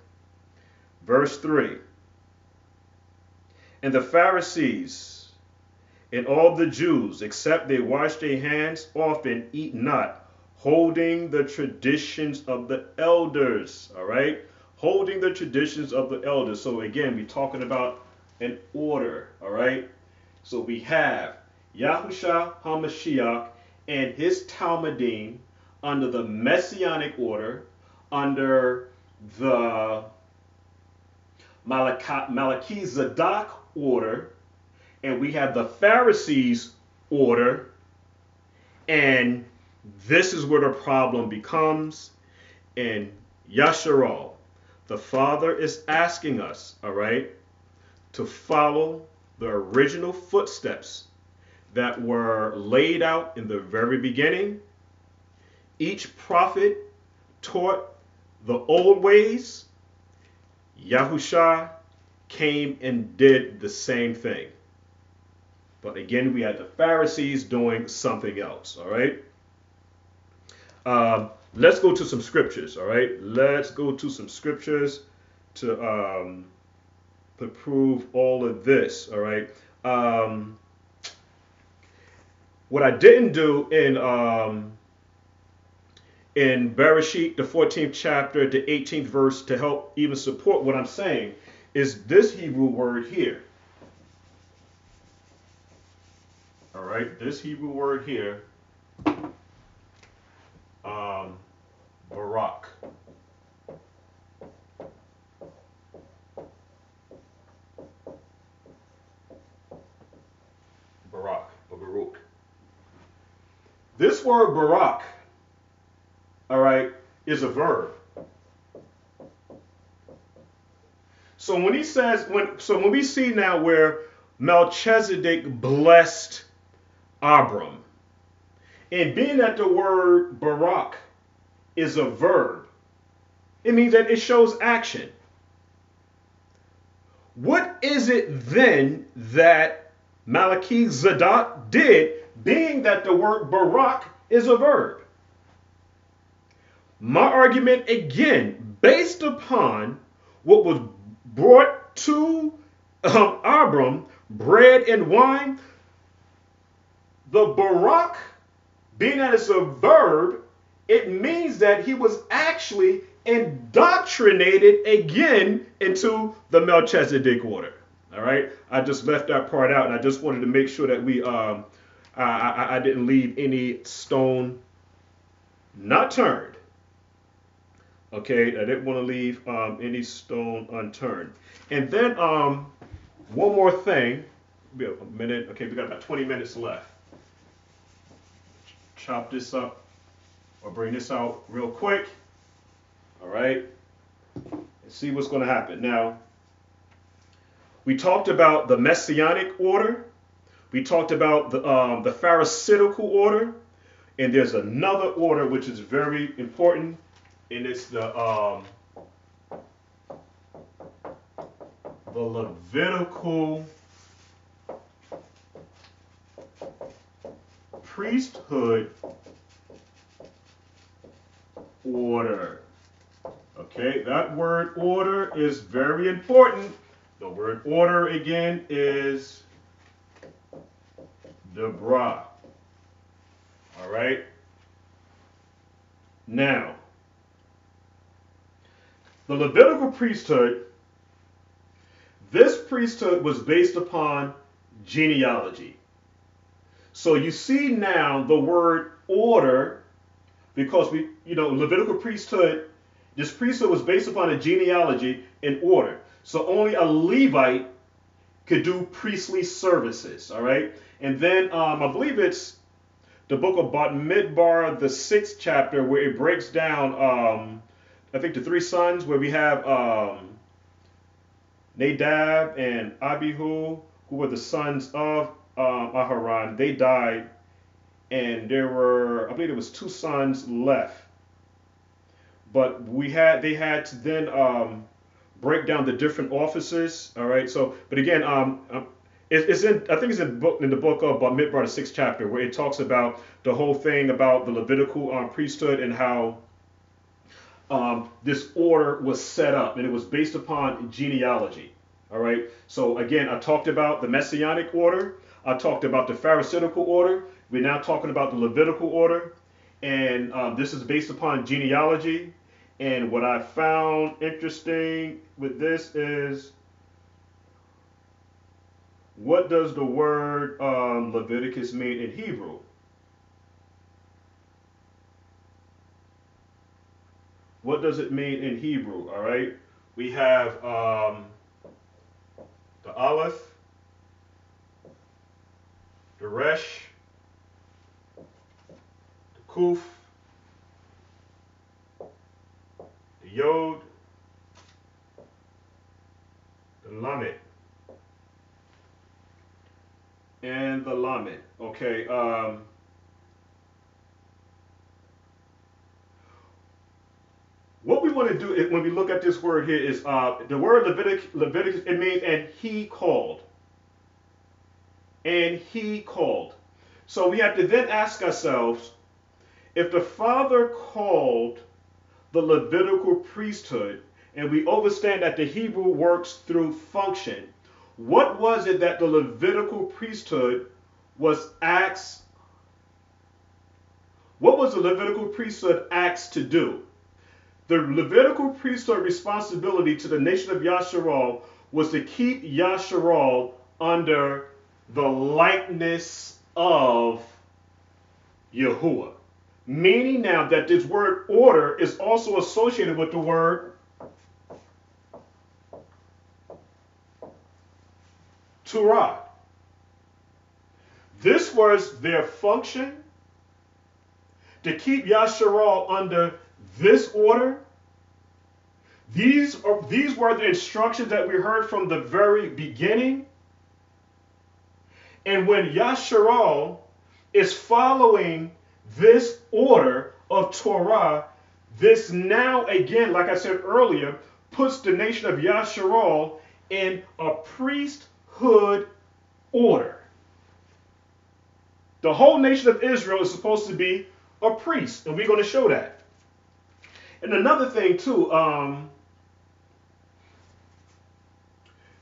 Verse 3. And the Pharisees and all the Jews, except they wash their hands often, eat not, holding the traditions of the elders, all right? Holding the traditions of the elders. So again, we're talking about an order, all right? So we have Yahusha HaMashiach and his Talmudim under the Messianic order, under the Melchizedek order, and we have the Pharisees order, and this is where the problem becomes. And Yashra'al, the Father is asking us, all right, to follow the original footsteps that were laid out in the very beginning. Each prophet taught the old ways. Yahusha came and did the same thing. But again, we had the Pharisees doing something else, all right? Let's go to some scriptures, all right? Let's go to some scriptures to prove all of this, all right? What I didn't do in Bereshit, the 14th chapter, the 18th verse, to help even support what I'm saying, is this Hebrew word here. All right, this Hebrew word here, Barak. Barak, or Baruch. This word Barak, all right, is a verb. So when he says, when we see now where Melchizedek blessed Abram, and being that the word Barak is a verb, it means that it shows action. What is it then that Melchizedek did, being that the word Barak is a verb? My argument, again, based upon what was brought to Abram, bread and wine, the Barak, being that it's a verb, it means that he was actually indoctrinated again into the Melchizedek order. All right, I just left that part out, and I just wanted to make sure that we, I didn't leave any stone not turned. Okay, I didn't want to leave any stone unturned. And then one more thing. Be a minute. Okay, we got about 20 minutes left. Chop this up or bring this out real quick. All right. And see what's going to happen. Now, we talked about the Messianic order. We talked about the Pharisaical order. And there's another order which is very important. And it's the Levitical priesthood order. Okay, that word order is very important. The word order again is Debra. All right. Now, the Levitical priesthood, this priesthood was based upon genealogy. So you see now the word order, because Levitical priesthood, this priesthood was based upon a genealogy and order. So only a Levite could do priestly services, all right? And then I believe it's the book of Bamidbar, the 6th chapter, where it breaks down, I think, the 3 sons, where we have Nadab and Abihu, who were the sons of Aharon. They died, and there were, I believe it was 2 sons left. But they had to then break down the different offices. All right. So, but again, it's in, I think it's in the book of Bamidbar, the 6th chapter, where it talks about the whole thing about the Levitical priesthood and how this order was set up, and it was based upon genealogy. All right. So again, I talked about the Messianic order. I talked about the Pharisaical order. We're now talking about the Levitical order, and this is based upon genealogy. And what I found interesting with this is, what does the word Leviticus mean in Hebrew? What does it mean in Hebrew? All right. We have the Aleph, the Resh, the Kuf, the Yod, the Lamed, and the Lamed. Okay. What we want to do is, when we look at this word here, is the word Leviticus, it means and he called. And he called. So we have to then ask ourselves, if the Father called the Levitical priesthood, and we understand that the Hebrew works through function, what was it that the Levitical priesthood was asked? What was the Levitical priesthood asked to do? The Levitical priesthood responsibility to the nation of Yashra'al was to keep Yashra'al under the likeness of Yahuwah. Meaning now that this word order is also associated with the word Torah. This was their function, to keep Yashra'al under this order. These were the instructions that we heard from the very beginning. And when Yashra'al is following this order of Torah, this now again, like I said earlier, puts the nation of Yashra'al in a priesthood order. The whole nation of Israel is supposed to be a priest, and we're going to show that. And another thing too,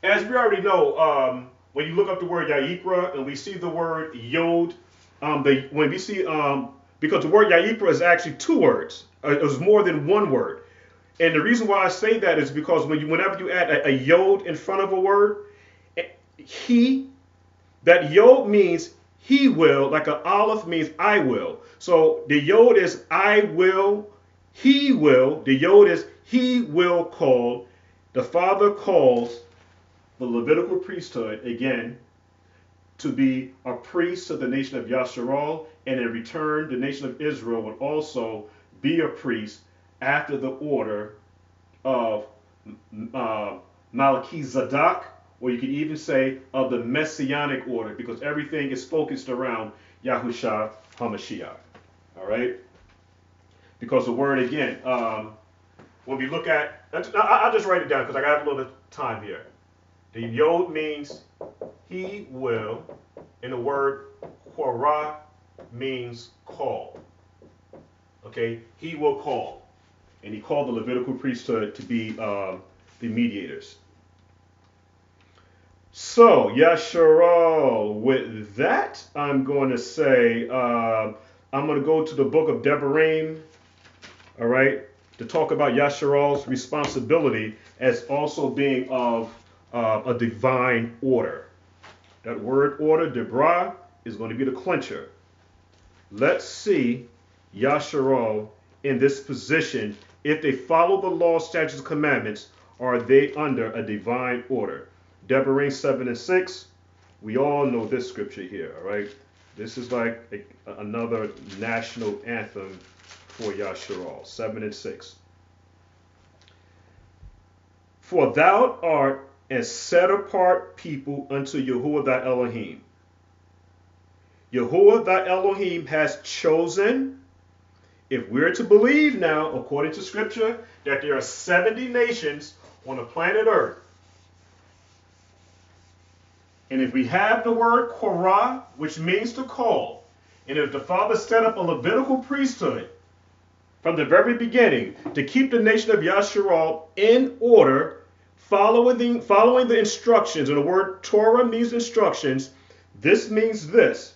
as we already know, when you look up the word Ya'ikra and we see the word Yod, when we see, because the word Ya'ikra is actually 2 words, it was more than 1 word. And the reason why I say that is because whenever you add a Yod in front of a word, that Yod means he will, like an aleph means I will. So the yod is I will, he will. The yod is he will call. The Father calls the Levitical priesthood, again, to be a priest to the nation of Yashra'al, and in return, the nation of Israel would also be a priest after the order of Melchizedek, or you could even say of the Messianic order, because everything is focused around Yahusha HaMashiach. All right? Because the word, again, when we look at, I'll just write it down because I got a little time here. The yod means he will, and the word korah means call. Okay? He will call. And he called the Levitical priesthood to be the mediators. So, Yashra'al, with that, I'm going to say, I'm going to go to the book of Devarim, all right, to talk about Yashra'al's responsibility as also being of a divine order. That word order, Debra, is going to be the clincher. Let's see Yashra'al in this position. If they follow the law, statutes, and commandments, are they under a divine order? Devarim 7 and 6. We all know this scripture here, all right? This is like another national anthem for Yashra'al. 7 and 6. For thou art a set apart people unto Yahuwah thy Elohim. Yahuwah thy Elohim has chosen, if we're to believe now, according to scripture, that there are 70 nations on the planet Earth. And if we have the word korah, which means to call, and if the Father set up a Levitical priesthood from the very beginning to keep the nation of Yashra'al in order, following the instructions, and the word Torah means instructions, this means this.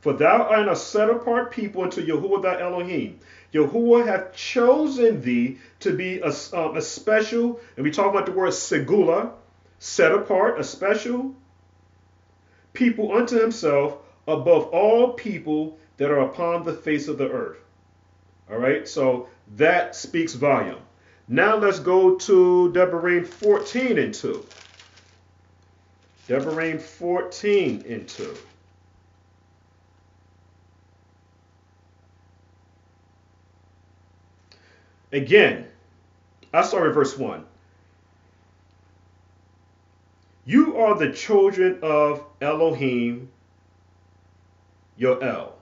For thou art a set apart people unto Yahuwah thy Elohim. Yahuwah hath chosen thee to be a special, and we talk about the word segula, set apart, a special people unto himself above all people that are upon the face of the earth. All right, so that speaks volume. Now let's go to Devarim 14 and 2. Devarim 14 and 2. Again, I start with verse 1. You are the children of Elohim, Yoel.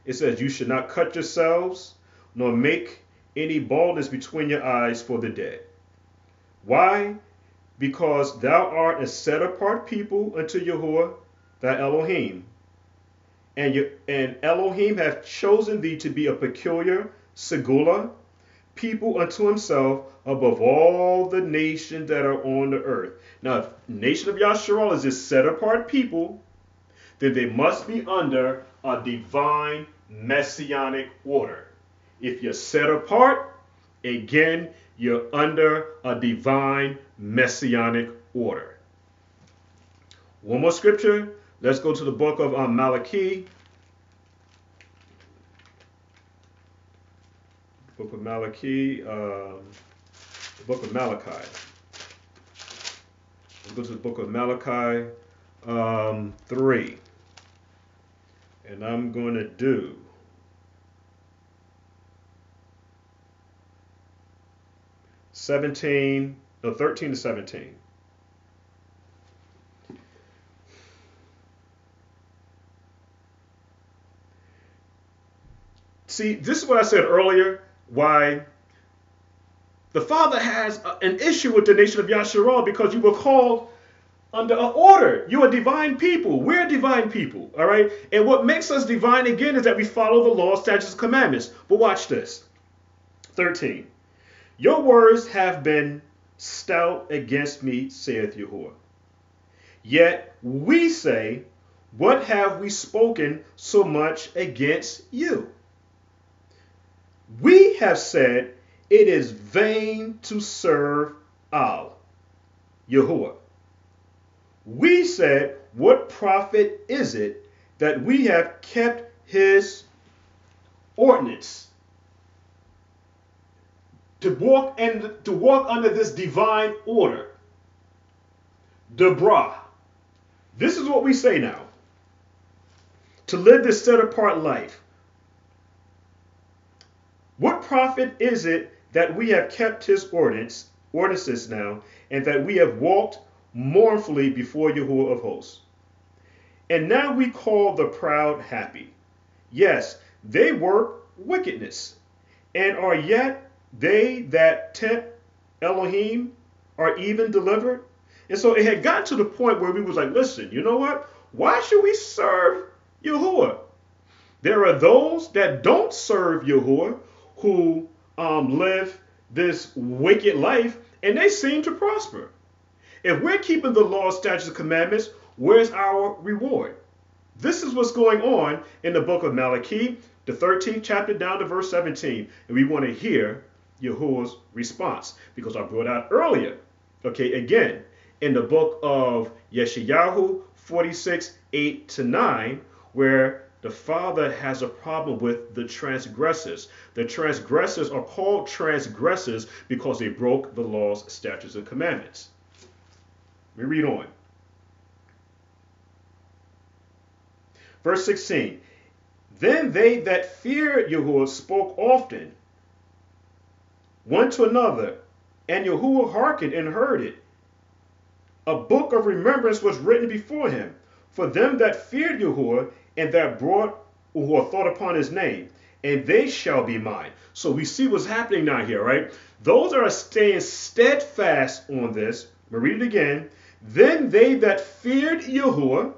It says, you should not cut yourselves, nor make any baldness between your eyes for the dead. Why? Because thou art a set apart people unto Yahuwah, thy Elohim. And Elohim hath chosen thee to be a peculiar segula, people unto himself above all the nations that are on the earth. Now, if the nation of Yashra'al is this set apart people, then they must be under a divine messianic order. If you're set apart, again, you're under a divine messianic order. One more scripture. Let's go to the book of MALAKY. Book of MALAKY, the book of Malachi. Let's go to the book of Malachi 3. And I'm going to do 13 to 17. See, this is what I said earlier, why the Father has an issue with the nation of Yashra'al, because you were called under an order. You're a divine people. We're a divine people, all right? And what makes us divine, again, is that we follow the law, statutes, and commandments. But watch this. 13. Your words have been stout against me, saith Yahuwah. Yet we say, what have we spoken so much against you? We have said, it is vain to serve Al, Yahuwah. We said, what profit is it that we have kept his ordinance to walk under this divine order? Debra. This is what we say now. To live this set apart life. What profit is it that we have kept his ordinances now, and that we have walked mournfully before Yahuwah of hosts? And now we call the proud happy. Yes, they work wickedness, and are yet they that tempt Elohim are even delivered. And so it had gotten to the point where we was like, listen, you know what? Why should we serve Yahuwah? There are those that don't serve Yahuwah who live this wicked life, and they seem to prosper. If we're keeping the law, statutes, and commandments, where's our reward? This is what's going on in the book of Malachi, the 13th chapter down to verse 17. And we want to hear Yahuwah's response, because I brought out earlier, okay, again, in the book of Yeshayahu 46, 8 to 9, where the Father has a problem with the transgressors. The transgressors are called transgressors because they broke the laws, statutes, and commandments. Let me read on. Verse 16. Then they that feared Yahuwah spoke often one to another, and Yahuwah hearkened and heard it. A book of remembrance was written before him for them that feared Yahuwah, and that brought or thought upon his name, and they shall be mine. So we see what's happening now here, right? Those that are staying steadfast on this, we'll read it again. Then they that feared Yahuwah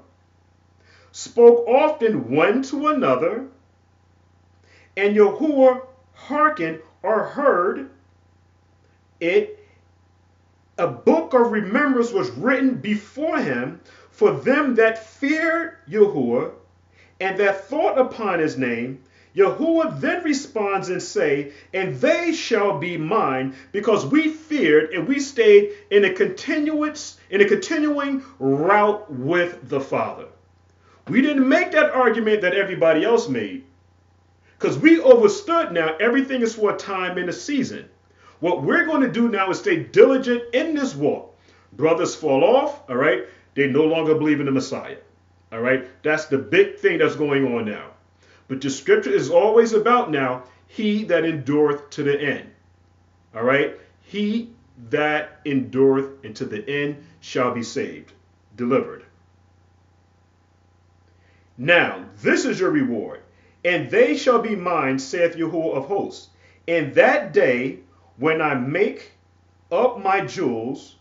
spoke often one to another, and Yahuwah hearkened or heard it. A book of remembrance was written before him for them that feared Yahuwah and that thought upon his name. Yahuwah then responds and say, and they shall be mine, because we feared and we stayed in a continuing route with the Father. We didn't make that argument that everybody else made, because we understood now everything is for a time and a season. What we're going to do now is stay diligent in this walk. Brothers fall off, all right? They no longer believe in the Messiah, all right? That's the big thing that's going on now. But the scripture is always about now, he that endureth to the end, all right? He that endureth unto the end shall be saved, delivered. Now, this is your reward, and they shall be mine, saith Yahuwah of hosts. In that day, when I make up my jewels,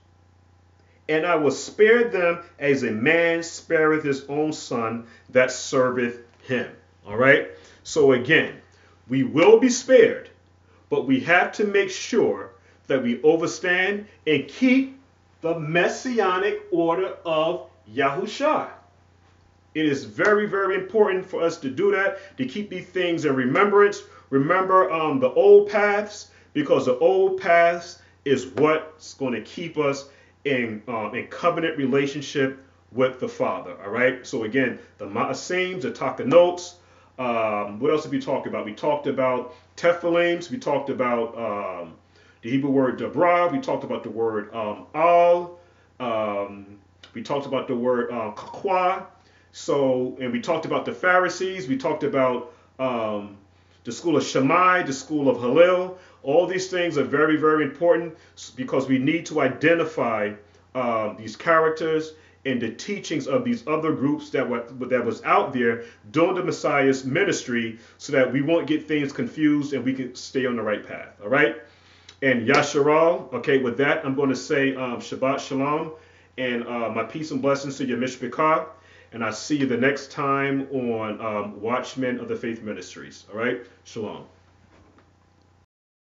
and I will spare them as a man spareth his own son that serveth him. All right? So again, we will be spared, but we have to make sure that we overstand and keep the Messianic order of Yahusha. It is very, very important for us to do that, to keep these things in remembrance. Remember the old paths, because the old paths is what's going to keep us in covenant relationship with the Father. All right. So again, the Ma'asim, the Takanotes. What else did we talk about? We talked about Tephilims. We talked about the Hebrew word Debra. We talked about the word Al. We talked about the word Kakwa. So, and we talked about the Pharisees. We talked about the school of Shammai, the school of Hillel. All these things are very, very important, because we need to identify these characters and the teachings of these other groups that was out there during the Messiah's ministry, so that we won't get things confused and we can stay on the right path. All right. And Yashra'al. Okay. With that, I'm going to say Shabbat Shalom and my peace and blessings to your Mishpachah. And I'll see you the next time on Watchmen of the Faith Ministries. All right. Shalom.